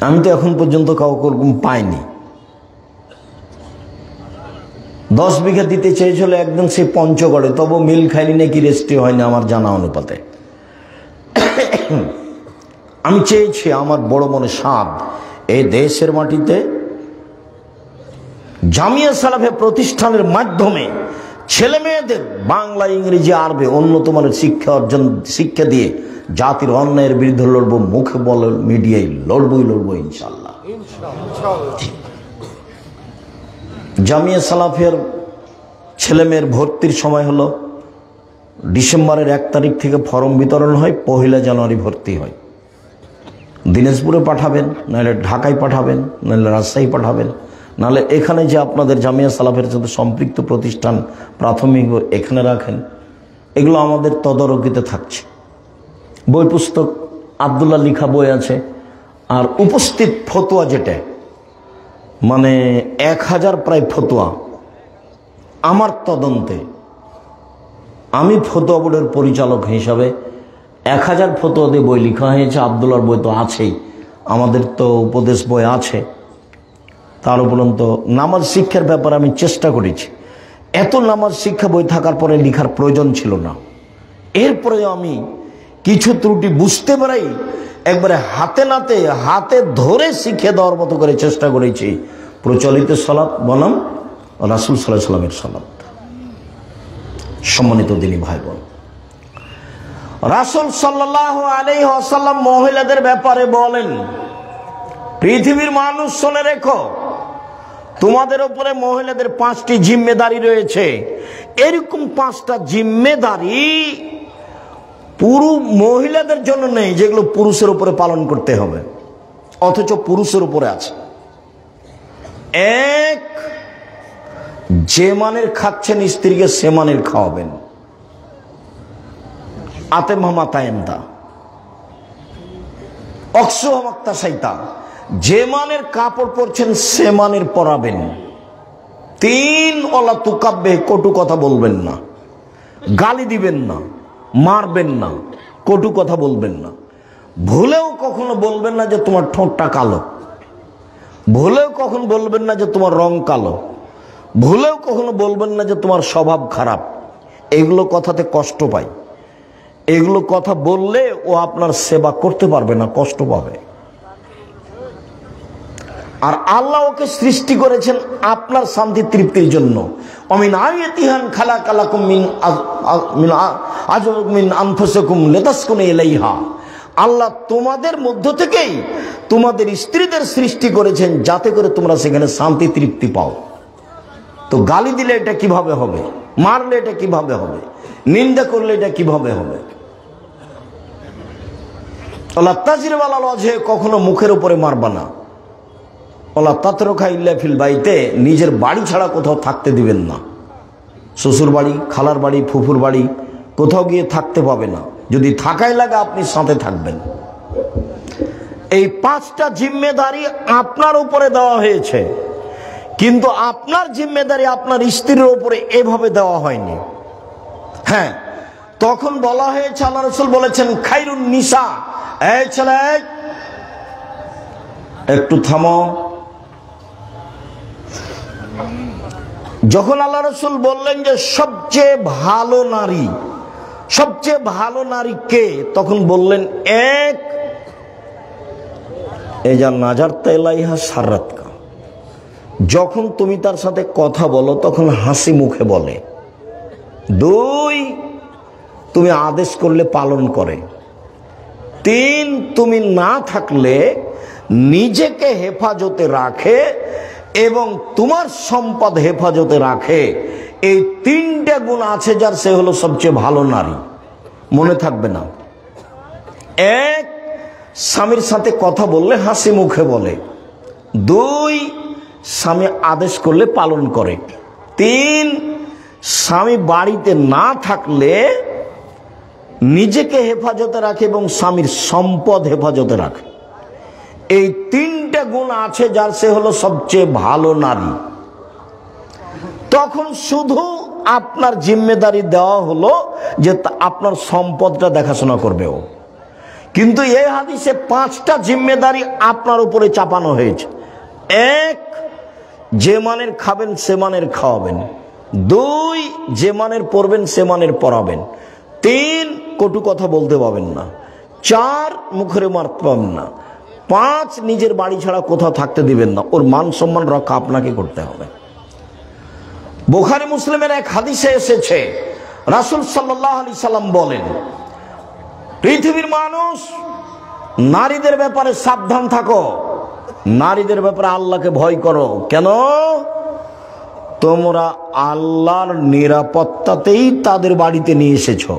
আমি তো এখন পর্যন্ত কাউকে পাইনি। 10 বিঘা দিতে চেয়েছিল একদম সে পঞ্চগড়ে, তবু মিল খাইনি নাকি রেস্ট্রি হয়নি আমার জানা অনুপাতে। আমি চেয়েছি, আমার বড় মনে সাধ, এই দেশের মাটিতে জামিয়া সালাফে প্রতিষ্ঠানের মাধ্যমে ছেলে মেয়েদের বাংলা, ইংরেজি, আরবি উন্নত মানের শিক্ষা দিয়ে জাতির অন্যায়ের বিরুদ্ধে লড়বো। মুখে বলে, মিডিয়ায় লড়বো ইনশাল্লাহ। জামিয়া সালাফের ছেলে মেয়ের ভর্তির সময় হলো ডিসেম্বরের 1 তারিখ থেকে ফর্ম বিতরণ হয়, 1 জানুয়ারি ভর্তি হয়। দিনাজপুরে পাঠাবেন, নাহলে ঢাকায় পাঠাবেন, নাহলে রাজশাহী পাঠাবেন, নাহলে এখানে যে আপনাদের জামিয়া সালাফের সাথে সম্পৃক্ত প্রতিষ্ঠান প্রাথমিক এখানে রাখেন। এগুলো আমাদের তদারকিতে থাকছে। বই পুস্তক আব্দুল্লাহ লিখা বই আছে। আর উপস্থিত ফতোয়া যেটা, মানে 1000 প্রায় ফতোয়া আমার তদন্তে, আমি ফতোয়া বোর্ডের পরিচালক হিসাবে 1000 ফতোয়া দিয়ে বই লেখা হয়েছে। আব্দুল্লাহর বই তো আছেই, আমাদের তো উপদেশ বই আছে। তার উপরন্ত নামাজ শিক্ষার ব্যাপারে আমি চেষ্টা করেছি। এত নামাজ শিক্ষা বই থাকার পরে লেখার প্রয়োজন ছিল না। এরপরে আমি কিছু ত্রুটি বুঝতে পারি, একবারে হাতে ধরে শিখে দেওয়ার মতো করে চেষ্টা করেছি। প্রচলিত সালাত বনাম রাসূল সাল্লাল্লাহু আলাইহি ওয়াসাল্লামের সালাত। সম্মানিত দিনী ভাই বোন, রাসূল সাল্লাল্লাহু আলাইহি ওয়াসাল্লাম মহিলাদের ব্যাপারে বলেন, পৃথিবীর মানুষ শুনে রেখো, তোমাদের উপরে মহিলাদের 5টি জিম্মেদারি রয়েছে। এরকম 5টা জিম্মেদারি পুরুষ মহিলাদের জন্য নেই, যেগুলো পুরুষের উপরে পালন করতে হবে, অথচ পুরুষের উপরে আছে। 1, যে মানের খাচ্ছেন স্ত্রীকে সে মানের খাওয়াবেন। আতেমামাতায়েন্দা অক্সহমাক্তা সাইতা, যে মানের কাপড় পরছেন সে মানের পরাবেন। 3 ওলা তুকাব্বে, কটু কথা বলবেন না, গালি দিবেন না, মারবেন না, কটু কথা বলবেন না। ভুলেও কখনো বলবেন না যে তোমার ঠোঁটটা কালো, ভুলেও কখনো বলবেন না যে তোমার রং কালো, ভুলেও কখনো বলবেন না যে তোমার স্বভাব খারাপ। এগুলো কথাতে কষ্ট পাই, এগুলো কথা বললে ও আপনার সেবা করতে পারবে না, কষ্ট পাবে। আর আল্লাহ ওকে সৃষ্টি করেছেন আপনার শান্তি তৃপ্তির জন্য। অমিন আয়াতিহান খালাকালাকুম মিন আনফুসিকুম লিতাসকুনু ইলাইহা, আল্লাহ তোমাদের মধ্য থেকেই তোমাদের স্ত্রীদের সৃষ্টি করেছেন যাতে করে তোমরা সেখানে শান্তি তৃপ্তি পাও। তো গালি দিলে এটা কিভাবে হবে, মারলে এটা কিভাবে হবে, নিন্দা করলে এটা কিভাবে হবে? আল্লাহ তাজিরওয়ালা লজে কখনো মুখের উপরে মারবা না। আল্লাহ তাতরখা ইল্লা ফিল বাইতে, নিজের বাড়ি ছাড়া কোথাও থাকতে দিবেন না। শ্বশুর বাড়ি, খালার বাড়ি, ফুফুর বাড়ি কোথাও গিয়ে থাকতে পাবে না। যদি থাকাই লাগে আপনি সাথে থাকবেন। এই 5টা জিম্মেদারি আপনার উপরে দেওয়া হয়েছে, কিন্তু আপনার জিম্মেদারি আপনার স্ত্রীর উপরে এভাবে দেওয়া হয়নি। হ্যাঁ, তখন বলা হয়েছে, আল্লাহ রাসূল বলেছেন খায়রুন নিসা, এই ছেলে একটু থামো। যখন আল্লাহ রাসূল বললেন যে সবচেয়ে ভালো নারী, সবচেয়ে ভালো নারী কে, তখন বললেন এক এজা নাজার তেলাইহা সারাতকা, যখন তুমি তার সাথে কথা বলো তখন হাসি মুখে বলে। 2, তুমি আদেশ করলে পালন করে। 3, তুমি না থাকলে নিজেকে হেফাজতে রাখে এবং তোমার সম্পদ হেফাজতে রাখে। এই 3টে গুণ আছে যার, সে হলো সবচেয়ে ভালো নারী। মনে থাকবে না? 1, স্বামীর সাথে কথা বললে হাসি মুখে বলে। 2, স্বামী আদেশ করলে পালন করে। 3, স্বামী বাড়িতে না থাকলে নিজেকে হেফাজতে রাখে এবং স্বামীর সম্পদ হেফাজতে রাখে। এই 3টে গুণ আছে যার, সে হলো সবচেয়ে ভালো নারী। তখন শুধু আপনার জিম্মেদারি দেওয়া হলো যে আপনার সম্পদটা দেখাশোনা করবে ও। কিন্তু এই হাদিসে 5টা জিম্মেদারি আপনার উপরে চাপানো হয়েছে। 1, যে মানের খাবেন সে মানের খাওয়াবেন। 2, যে মানের পড়বেন সে মানের পড়াবেন। 3, কটু কথা বলতে পাবেন না। 4, মুখে মারতে পাবেন না। 5, নিজের বাড়ি ছাড়া কোথাও থাকতে দিবেন না। ওর মান সম্মান রক্ষা আপনাকে করতে হবে। বুখারী মুসলিমের এক হাদিসে এসেছে, রাসূল সাল্লাল্লাহু আলাইহি সাল্লাম বলেন, পৃথিবীর মানুষ, নারীদের ব্যাপারে সাবধান থাকো, নারীদের ব্যাপারে আল্লাহকে ভয় করো। কেন? তোমরা আল্লাহর নিরাপত্তাতেই তাদের বাড়িতে নিয়ে এসেছো।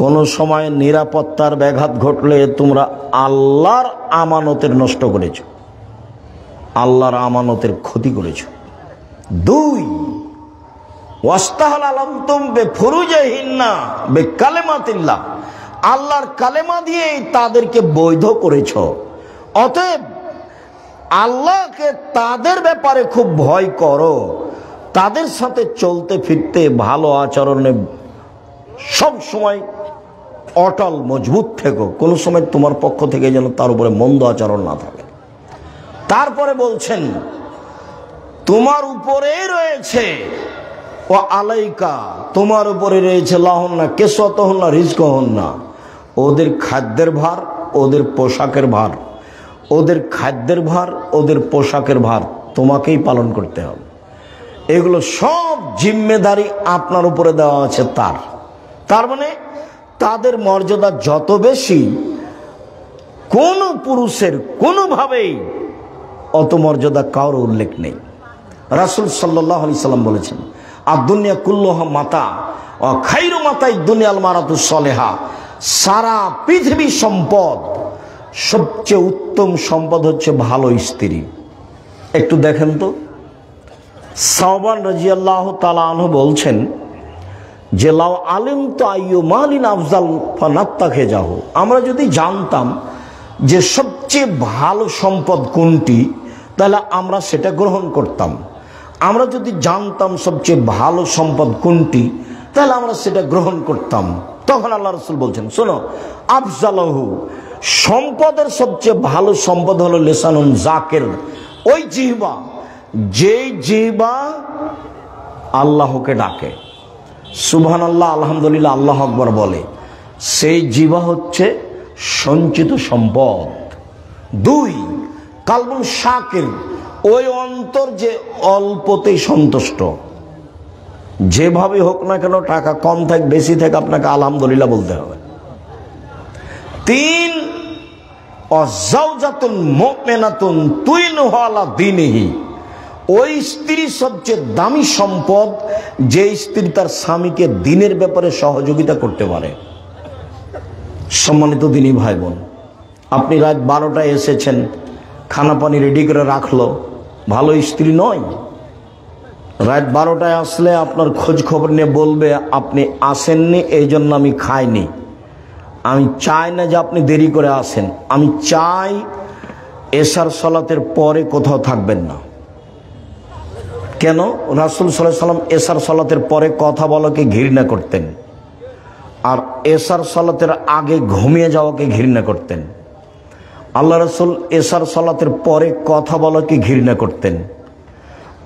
কোন সময় নিরাপত্তার ব্যাঘাত ঘটলে তোমরা আল্লাহর আমানতের নষ্ট করেছো, আল্লাহর আমানতের ক্ষতি করেছো। 2, ওয়াস্তাহাল আলামতুম বেফুরুজিহিন্না বিকালিমাতিল্লাহ, আল্লাহর কালেমা দিয়ে তাদেরকে বৈধ করেছো। অতএব আল্লাহকে তাদের ব্যাপারে খুব ভয় করো, তাদের সাথে চলতে ফিরতে ভালো আচরণে সব সময় অটল মজবুত থেকো। কোনো সময় তোমার পক্ষ থেকে যেন তার উপরে মন্দ আচরণ না থাকে। তারপরে বলছেন, তোমার উপরে রয়েছে ও আলাইকা, তোমার উপরে রয়েছে লাহন্না কেসওয়াতহুন্না রিজকুহুন্না, ওদের খাদ্যের ভার, ওদের পোশাকের ভার, ওদের খাদ্যের ভার, ওদের পোশাকের ভার তোমাকেই পালন করতে হবে। এগুলো সব জিম্মেদারি আপনার উপরে দেওয়া আছে তার মানে তাদের মর্যাদা যত বেশি, কোন পুরুষের কোনোভাবেই অত মর্যাদা কারো উল্লেখ নেই। রাসূল সাল্লাল্লাহু আলাইহি সাল্লাম বলেছেন, আদ-দুনিয়া কুল্লুহা মাতা ওয়া খায়রু মাতাই দুনিয়াল মারাতুস সালেহা, সারা পৃথিবী সম্পদ, সবচেয়ে উত্তম সম্পদ হচ্ছে ভালো স্ত্রী। একটু দেখেন তো, সাওবান রাদিয়াল্লাহু তাআলা আনহু বলছেন, যে লাউ আলিম তো আইয়ু মালিন আফজাল ফানাত্তাখে যাহ, আমরা যদি জানতাম যে সবচেয়ে ভালো সম্পদ কোনটি তাহলে আমরা সেটা গ্রহণ করতাম। আমরা যদি জানতাম সবচেয়ে ভালো সম্পদ কোনটি তাহলে আমরা সেটা গ্রহণ করতাম। তখন আল্লাহ রাসূল বলছেন, শোনো, আফজালহু, সম্পদের সবচেয়ে ভালো সম্পদ হলো লিসানুন যাকির, ওই জিহ্বা, যেই জিহ্বা আল্লাহকে ডাকে, সুবহানাল্লাহ, আলহামদুলিল্লাহ, আল্লাহু আকবার বলে, সেই জিহ্বা হচ্ছে সঞ্চিত সম্পদ। 2, কালবুন শাকির, ওই অন্তর যে অল্পতেই সন্তুষ্ট, যেভাবে হোক না কেন, টাকা কম থাক বেশি থাক, আপনাকে আলহামদুলিল্লাহ বলতে হবে। 3, অজাউজাতুন মুমিনাতুন তুইনুহু আলা দীনিহি, ওই স্ত্রী সবচেয়ে দামি সম্পদ যে স্ত্রী তার স্বামীকে দ্বীনের ব্যাপারে সহযোগিতা করতে পারে। সম্মানিত দ্বীনী ভাই বোন, আপনি রাত 12টায় এসেছেন, খানা পানি রেডি করে রাখলো, ভালো স্ত্রী নয়। রাত 12টায় আসলে আপনার খোঁজ খবর নিয়ে বলবে আপনি আসেননি, এই জন্য আমি খাইনি। আমি চাই না যে আপনি দেরি করে আসেন, আমি চাই এশার সালাতের পরে কোথাও থাকবেন না। কেন? রাসূল সাল্লাল্লাহু আলাইহি ওয়াসাল্লাম এশার সালাতের পরে কথা বলাকে ঘৃণা করতেন, আর এশার সালাতের আগে ঘুমিয়ে যাওয়াকে ঘৃণা করতেন। আল্লাহ রাসূল এশার সালাতের পরে কথা বলাকে ঘৃণা করতেন।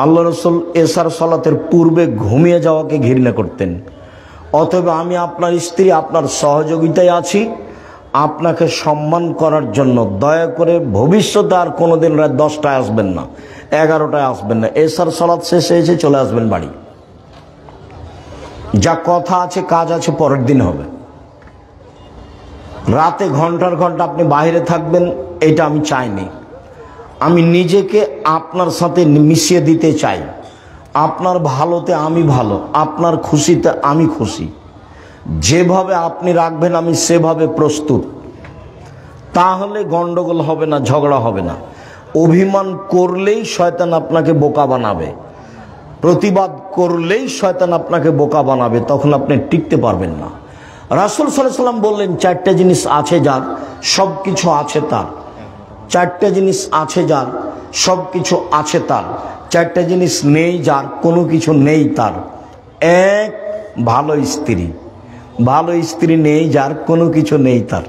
আল্লাহ রাসূল এশার সালাতের পূর্বে ঘুমিয়ে যাওয়াকে ঘৃণা করতেন। অতএব আমি আপনার স্ত্রী, আপনার সহযোগিতায় আছি, আপনাকে সম্মান করার জন্য দয়া করে ভবিষ্যতে আর কোনোদিন রাত 10টায় আসবেন না, 11টায় আসবেন না, এশার সালাত শেষে এসে চলে আসবেন বাড়ি। যা কথা আছে কাজ আছে পরের দিন হবে। রাতে ঘন্টার ঘন্টা আপনি বাইরে থাকবেন, এটা আমি চাইনি। আমি নিজেকে আপনার সাথে মিশিয়ে দিতে চাই। আপনার ভালোতে আমি ভালো, আপনার খুশিতে আমি খুশি। যেভাবে আপনি রাখবেন আমি সেভাবে প্রস্তুত। তাহলে গন্ডগোল হবে না, ঝগড়া হবে না। অভিমান করলেই শয়তান আপনাকে বোকা বানাবে, প্রতিবাদ করলেই শয়তান আপনাকে বোকা বানাবে, তখন আপনি টিকতে পারবেন না। রাসূল সাল্লাল্লাহু আলাইহি ওয়াসাল্লাম বললেন, 4টা জিনিস আছে যার, সব কিছু আছে তার। 4টা জিনিস আছে যার, সব কিছু আছে তার। 4টা জিনিস নেই যার, কোনো কিছু নেই তার। 1, ভালো স্ত্রী। ভালো স্ত্রী নেই যার, কোনো কিছু নেই তার।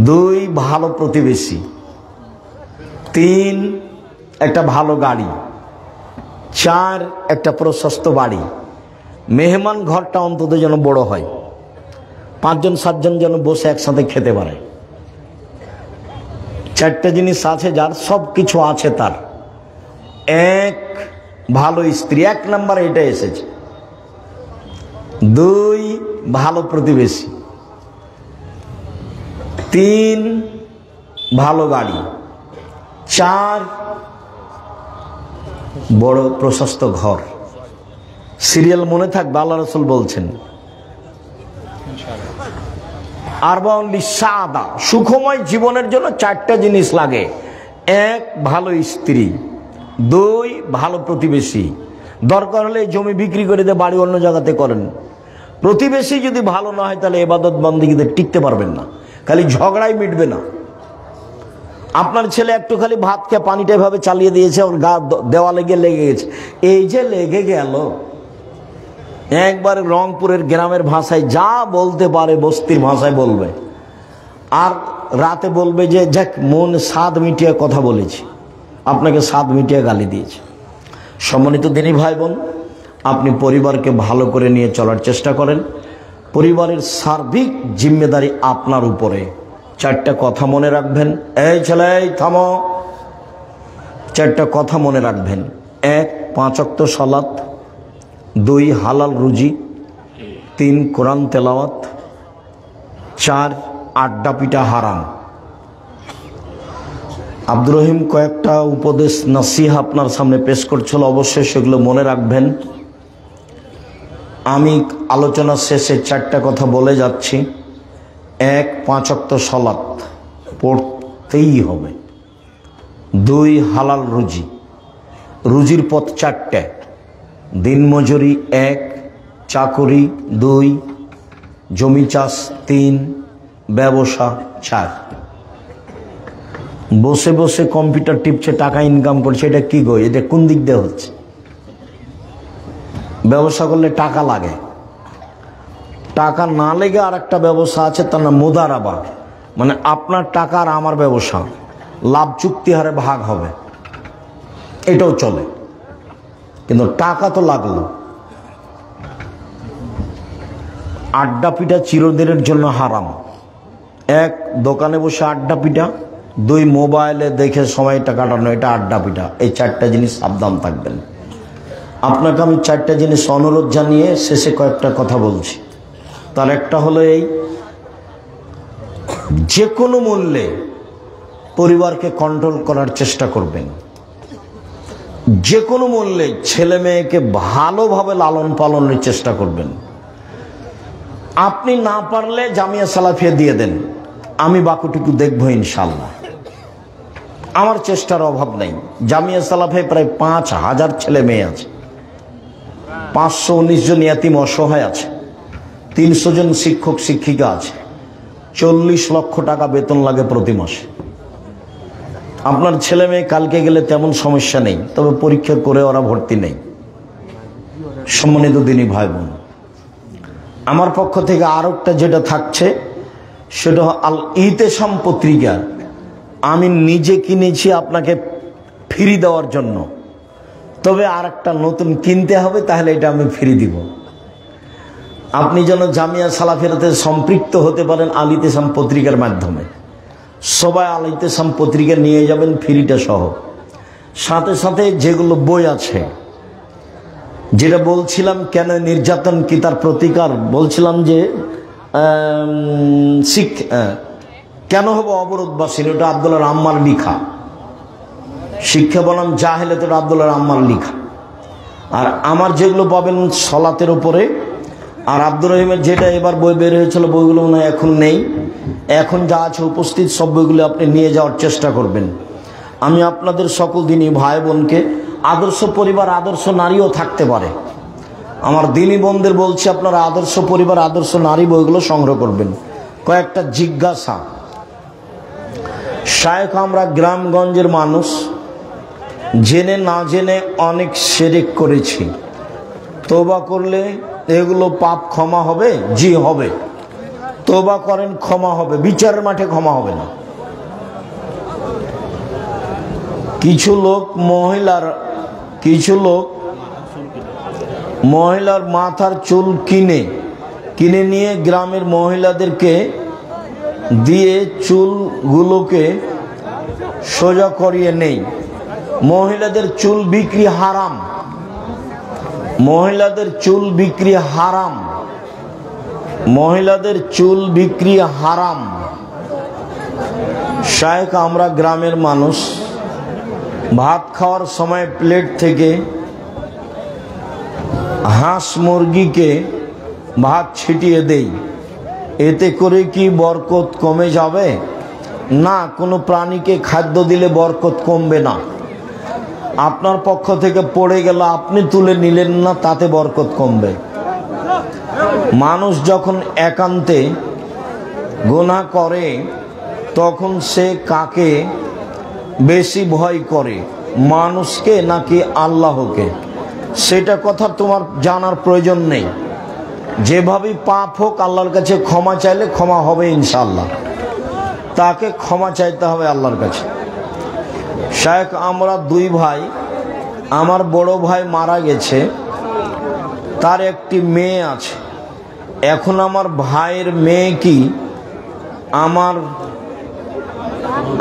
2, ভালো প্রতিবেশী। 3, একটা ভালো গাড়ি। 4, একটা প্রশস্ত বাড়ি। মেহমান ঘরটা অন্তত যেন বড় হয়, 5জন 7জন যেন বসে একসাথে খেতে পারে। 4টা জিনিস আছে যার, সব কিছু আছে তার। 1, ভালো স্ত্রী, 1 নাম্বার এটা এসেছে। 2, ভালো প্রতিবেশী। 3, ভালো গাড়ি। 4, বড় প্রশস্ত ঘর। সিরিয়াল মনে থাকবে, আল্লাহ রাসূল বলছেন, আরবাউন লিসাদা, সুখময় জীবনের জন্য 4টা জিনিস লাগে। 1, ভালো স্ত্রী। 2, ভালো প্রতিবেশী। দরকার হলে জমি বিক্রি করে দিয়ে বাড়ি অন্য জায়গাতে করেন। প্রতিবেশী যদি ভালো না হয় তাহলে ইবাদত বন্দেগীতে টিকতে পারবেন না, খালি ঝগড়াই মিটবে না। আপনার ছেলে একটু খালি ভাত খেয়ে পানিটা এভাবে চালিয়ে দিয়েছে, ওর গা দেওয়ালে গিয়ে লেগে গেছে। এই যে লেগে গেল, একবার রংপুরের গ্রামের ভাষায় যা বলতে পারে বস্তির ভাষায় বলবে, আর রাতে বলবে যে যাক মন স্বাদ মিটিয়ে কথা বলেছি, আপনাকে স্বাদ মিটিয়ে গালি দিয়েছে। সম্মানিত দিনী ভাই বোন, আপনি পরিবারকে ভালো করে নিয়ে চলার চেষ্টা করেন। পরিবারের সার্বিক জিম্মেদারি আপনার উপরে। 4টা কথা মনে রাখবেন। এই ছেলে থামো, 4টা কথা মনে রাখবেন। 1, 5 ওয়াক্ত সালাত। 2, হালাল রুজি। 3, কোরআন তেলাওয়াত। 4, আড্ডা পিটা হারাম। আব্দুর রহিম কয়েকটা উপদেশ নসিহা আপনার সামনে পেশ করছিল, অবশ্যই সেগুলো মনে রাখবেন। আমি আলোচনা শেষে 4টা কথা বলে যাচ্ছি। 1, 5 ওয়াক্ত সালাত পড়তেই হবে। 2, হালাল রুজি। রুজির পথ 4টে। দিনমজুরি 1, চাকরি 2, জমি চাষ 3, ব্যবসা 4। বসে বসে কম্পিউটার টিপছে, টাকা ইনকাম করছে, এটা কি গো? এটা কোন দিক দিয়ে হচ্ছে? ব্যবসা করলে টাকা লাগে, টাকা না লেগে আর একটা ব্যবসা আছে, তার নাম মুদারাবা, মানে আপনার টাকা আর আমার ব্যবসা, লাভ চুক্তি হারে ভাগ হবে, এটাও চলে, কিন্তু টাকা তো লাগলো। আড্ডা পিঠা চিরদিনের জন্য হারাম। 1, দোকানে বসে আড্ডা পিঠা, 2, মোবাইলে দেখে সময়টা কাটানো, এটা আড্ডা পিঠা। এই 4টা জিনিস সাবধান থাকবেন। আপনাকে আমি 4টা জিনিস অনুরোধ জানিয়ে শেষে কয়েকটা কথা বলছি। তার একটা হলো এই, যে কোনো মূল্যে পরিবারকে কন্ট্রোল করার চেষ্টা করবেন, যে কোনো মূল্যে ছেলে মেয়েকে ভালোভাবে লালন পালনের চেষ্টা করবেন। আপনি না পারলে জামিয়া সালাফিয়া দিয়ে দেন, আমি বাকিটুকু দেখবো ইনশাল্লাহ। আমার চেষ্টার অভাব নেই। জামিয়া সালাফিয়ায় প্রায় 5,000 ছেলে মেয়ে আছে, 519 জন ইয়াতিম অসহায় আছে, 300 জন শিক্ষক শিক্ষিকা আছে, 40 লক্ষ টাকা বেতন লাগে প্রতি মাসে। আপনার ছেলে মেয়ে কালকে গেলে তেমন সমস্যা নেই, তবে পরীক্ষা করে ওরা ভর্তি নেই। সম্মানিত দিনী ভাই বোন, আমার পক্ষ থেকে আর একটা যেটা থাকছে সেটা আল ইতেসাম পত্রিকা আমি নিজে কিনেছি আপনাকে ফ্রি দেওয়ার জন্য, তবে আর একটা নতুন কিনতে হবে, তাহলে এটা আমি ফ্রি দিব। আপনি যেন জামিয়া সালাফিয়াতে সম্পৃক্ত হতে পারেন আল ইতেসাম পত্রিকার মাধ্যমে। সবাই আল ইতেসাম পত্রিকা নিয়ে যাবেন ফ্রিটা সহ। সাথে সাথে যেগুলো বই আছে, যেটা বলছিলাম কেন নির্যাতন কি তার প্রতিকার, বলছিলাম যে কেন হবে অবরোধবাসীর, ওটা আব্দুল্লাহ আম্মার লিখা। শিক্ষা বনাম জাহেলাত, ওটা আব্দুল্লাহ আম্মার লিখা। আর আমার যেগুলো পাবেন সলাতের উপরে, আর আব্দুর রহিমের যেটা এবার বই বের হয়েছিল, বইগুলো মনে হয় এখন নেই। এখন যা আছে উপস্থিত সব বইগুলো আপনি নিয়ে যাওয়ার চেষ্টা করবেন। আমি আপনাদের সকল দিনই ভাই বোনকে, আদর্শ পরিবার আদর্শ নারীও থাকতে পারে, আমার দিনী বোনদের বলছি, আপনারা আদর্শ পরিবার আদর্শ নারী বইগুলো সংগ্রহ করবেন। কয়েকটা জিজ্ঞাসা, শায়েখ আমরা গ্রামগঞ্জের মানুষ, জেনে না জেনে অনেক শিরক করেছি, তওবা করলে এগুলো পাপ ক্ষমা হবে? জি হবে। তওবা করেন, ক্ষমা হবে, বিচারের মাঠে ক্ষমা হবে না। কিছু লোক মহিলার মাথার চুল কিনে নিয়ে গ্রামের মহিলাদেরকে দিয়ে চুলগুলোকে সোজা করিয়ে নেই। মহিলাদের চুল বিক্রি হারাম, মহিলাদের চুল বিক্রি হারাম, মহিলাদের চুল বিক্রি হারাম। শায়েখ আমরা গ্রামের মানুষ, ভাত খাওয়ার সময় প্লেট থেকে হাঁস মুরগিকে ভাত ছিটিয়ে দেই, এতে করে কি বরকত কমে যাবে? না, কোনো প্রাণীকে খাদ্য দিলে বরকত কমবে না। আপনার পক্ষ থেকে পড়ে গেল, আপনি তুলে নিলেন না, তাতে বরকত কমবে। মানুষ যখন একান্তে গুনাহ করে তখন সে কাকে বেশি ভয় করে, মানুষকে নাকি আল্লাহকে? সেটা কথা তোমার জানার প্রয়োজন নেই। যেভাবেই পাপ হোক, আল্লাহর কাছে ক্ষমা চাইলে ক্ষমা হবে ইনশাআল্লাহ। তাকে ক্ষমা চাইতে হবে আল্লাহর কাছে। শায়েখ আমরা 2 ভাই, আমার বড় ভাই মারা গেছে, তার একটি মেয়ে আছে। এখন আমার ভাইয়ের মেয়ে কি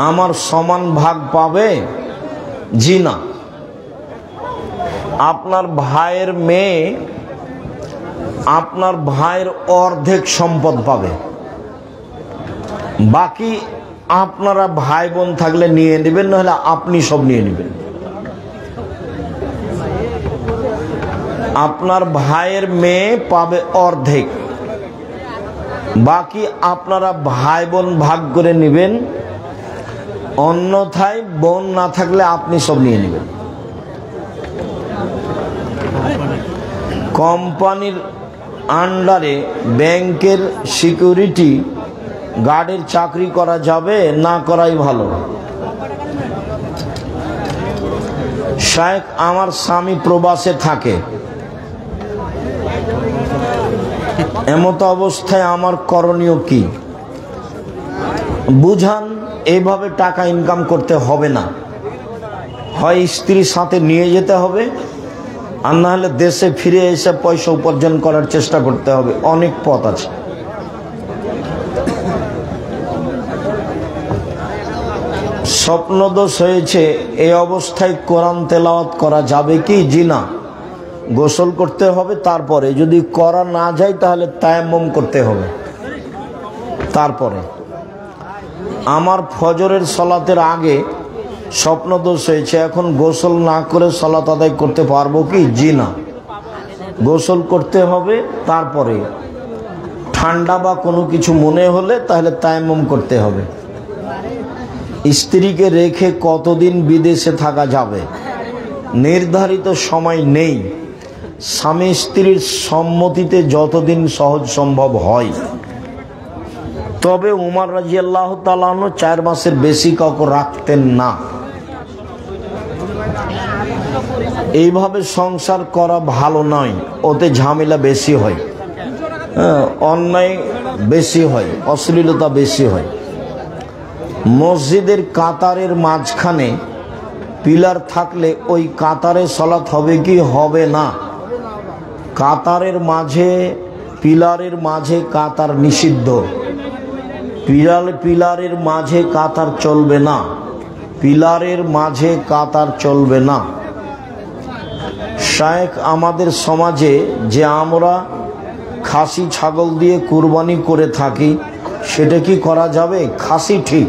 আমার সমান ভাগ পাবে? জি না। আপনার ভাইয়ের মেয়ে আপনার ভাইয়ের অর্ধেক সম্পদ পাবে, বাকি আপনারা ভাই বোন থাকলে নিয়ে নেবেন, নাহলে আপনি সব নিয়ে নেবেন। আপনার ভাইয়ের মেয়ে পাবে অর্ধেক, বাকি আপনারা ভাই বোন ভাগ করে নেবেন। অন্যথায় বোন না থাকলে আপনি সব নিয়ে নেবেন। কোম্পানির আন্ডারে ব্যাংকের সিকিউরিটি গার্ডের চাকরি করা যাবে না করাই ভালো? শায়েখ, আমার স্বামী প্রবাসে থাকে, এমত অবস্থায় আমার করণীয় কি? বুঝান, এইভাবে টাকা ইনকাম করতে হবে না, হয় স্ত্রীর সাথে নিয়ে যেতে হবে, আর না হলে দেশে ফিরে এসে পয়সা উপার্জন করার চেষ্টা করতে হবে। অনেক পথ আছে। স্বপ্নদোষ হয়েছে, এই অবস্থায় কোরআন তেলাওয়াত করা যাবে কি? জি না, গোসল করতে হবে, তারপরে যদি করা না যায় তাহলে তায়াম্মুম করতে হবে। তারপরে আমার ফজরের সলাতের আগে স্বপ্নদোষ হয়েছে, এখন গোসল না করে সলাত আদায় করতে পারবো কি? জি না, গোসল করতে হবে, তারপরে ঠান্ডা বা কোনো কিছু মনে হলে তাহলে তায়াম্মুম করতে হবে। স্ত্রীকে রেখে কতদিন বিদেশে থাকা যাবে? নির্ধারিত সময় নেই, স্বামী স্ত্রীর সম্মতিতে যতদিন সহজ সম্ভব হয়। তবে উমর রাদিয়াল্লাহু তাআলা আনহু 4 মাসের বেশি কাউকে রাখতেন না। এইভাবে সংসার করা ভালো নয়, ওতে ঝামেলা বেশি হয়, অন্যায় বেশি হয়, অশ্লীলতা বেশি হয়। মসজিদের কাতারের মাঝখানে পিলার থাকলে ওই কাতারে সলাত হবে কি হবে না? কাতারের মাঝে, পিলারের মাঝে কাতার নিষিদ্ধ। পিলারের মাঝে কাতার চলবে না, পিলারের মাঝে কাতার চলবে না। শায়েখ, আমাদের সমাজে যে আমরা খাসি ছাগল দিয়ে কুরবানি করে থাকি, সেটা কি করা যাবে? খাসি ঠিক,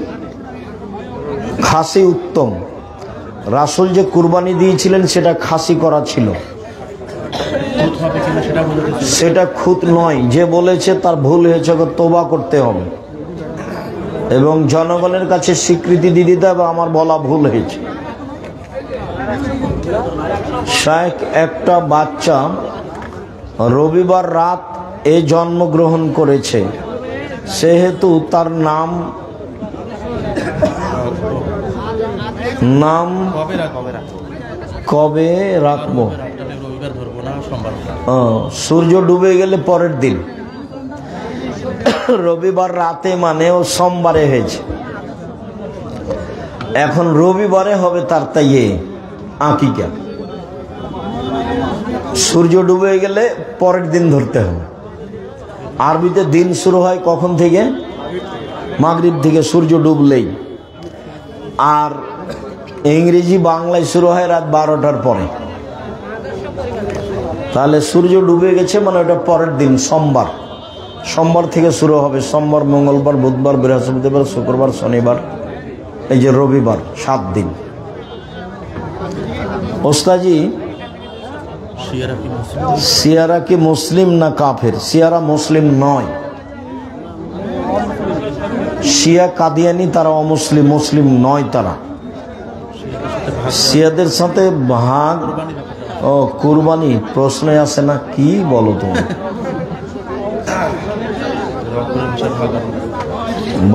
খাসি উত্তম। রাসূল যে কুরবানি দিয়েছিলেন সেটা খাসি করা ছিল, সেটা খুঁত নয়। যে বলেছে তার ভুল হয়েছে, তওবা করতে হবে এবং জনগণের কাছে স্বীকৃতি দিয়ে দিতে হবে আমার বলা ভুল হয়েছে। শায়েখ, একটা বাচ্চা রবিবার রাত এ জন্মগ্রহণ করেছে, সেহেতু তার নাম কবে রাখবো? সূর্য ডুবে গেলে পরের দিন, রবিবার রাতে মানে ও সোমবারে হয়েছে, এখন রবিবারে হবে তার তাই আকিকা। সূর্য ডুবে গেলে পরের দিন ধরতে হবে। আরবিতে দিন শুরু হয় কখন থেকে? মাগরিব থেকে, সূর্য ডুবলেই। আর ইংরেজি বাংলায় শুরু হয় রাত 12টার পরে। তাহলে সূর্য ডুবে গেছে মানে ওটা পরের দিন, সোমবার। সোমবার থেকে শুরু হবে, সোমবার, মঙ্গলবার, বুধবার, বৃহস্পতিবার, শুক্রবার, শনিবার, এই যে রবিবার, 7 দিন। ওস্তাজি, শিয়ারা কি মুসলিম না কাফের? শিয়ারা মুসলিম নয়, শিয়া কাদিয়ানি, তারা অমুসলিম, মুসলিম নয় তারা। শিয়াদের সাথে ভাগ ও কুরবানি প্রশ্নে আসে না, কি বলো তুমি?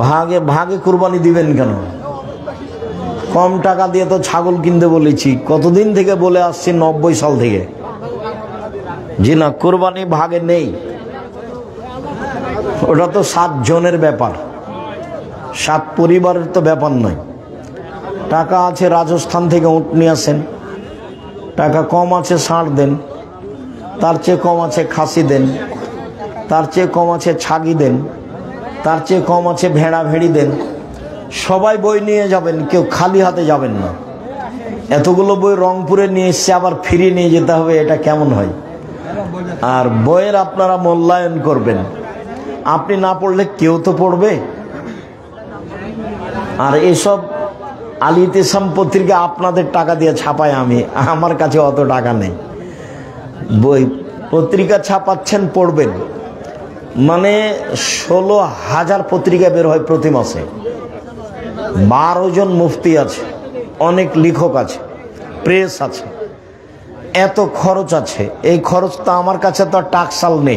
ভাগে ভাগে কুরবানি দিবেন কেন? কম টাকা দিয়ে তো ছাগল কিনতে বলেছি, কতদিন থেকে বলে আসছি, 90 সাল থেকে। জি না, কুরবানি ভাগে নেই, ওটা তো 7 জনের ব্যাপার, 7 পরিবারের তো ব্যাপার নয়। টাকা আছে রাজস্থান থেকে উট নিয়ে আসেন, টাকা কম আছে ষাঁড় দেন, তার চেয়ে কম আছে খাসি দেন, তার চেয়ে কম আছে ছাগি দেন, তার চেয়ে কম আছে ভেড়া ভেড়ি দেন। সবাই বই নিয়ে যাবেন, কেউ খালি হাতে যাবেন না। এতগুলো বই রংপুরে নিয়ে এসছে, আবার ফিরিয়ে নিয়ে যেতে হবে, এটা কেমন হয়? আর বইয়ের আপনারা মূল্যায়ন করবেন, আপনি না পড়লে কেউ তো পড়বে। আর এসব আল ইতিসাম পত্রিকা আপনাদের টাকা দিয়ে ছাপাই আমি, আমার কাছে অত টাকা নেই। বই পত্রিকা ছাপাচ্ছেন, পড়বেন, মানে 16,000 পত্রিকা বের হয় প্রতি মাসে। 12 জন মুফতি আছে, অনেক লেখক আছে, প্রেস আছে, এত খরচ আছে। এই খরচটা আমার কাছে তো টাকসাল নেই।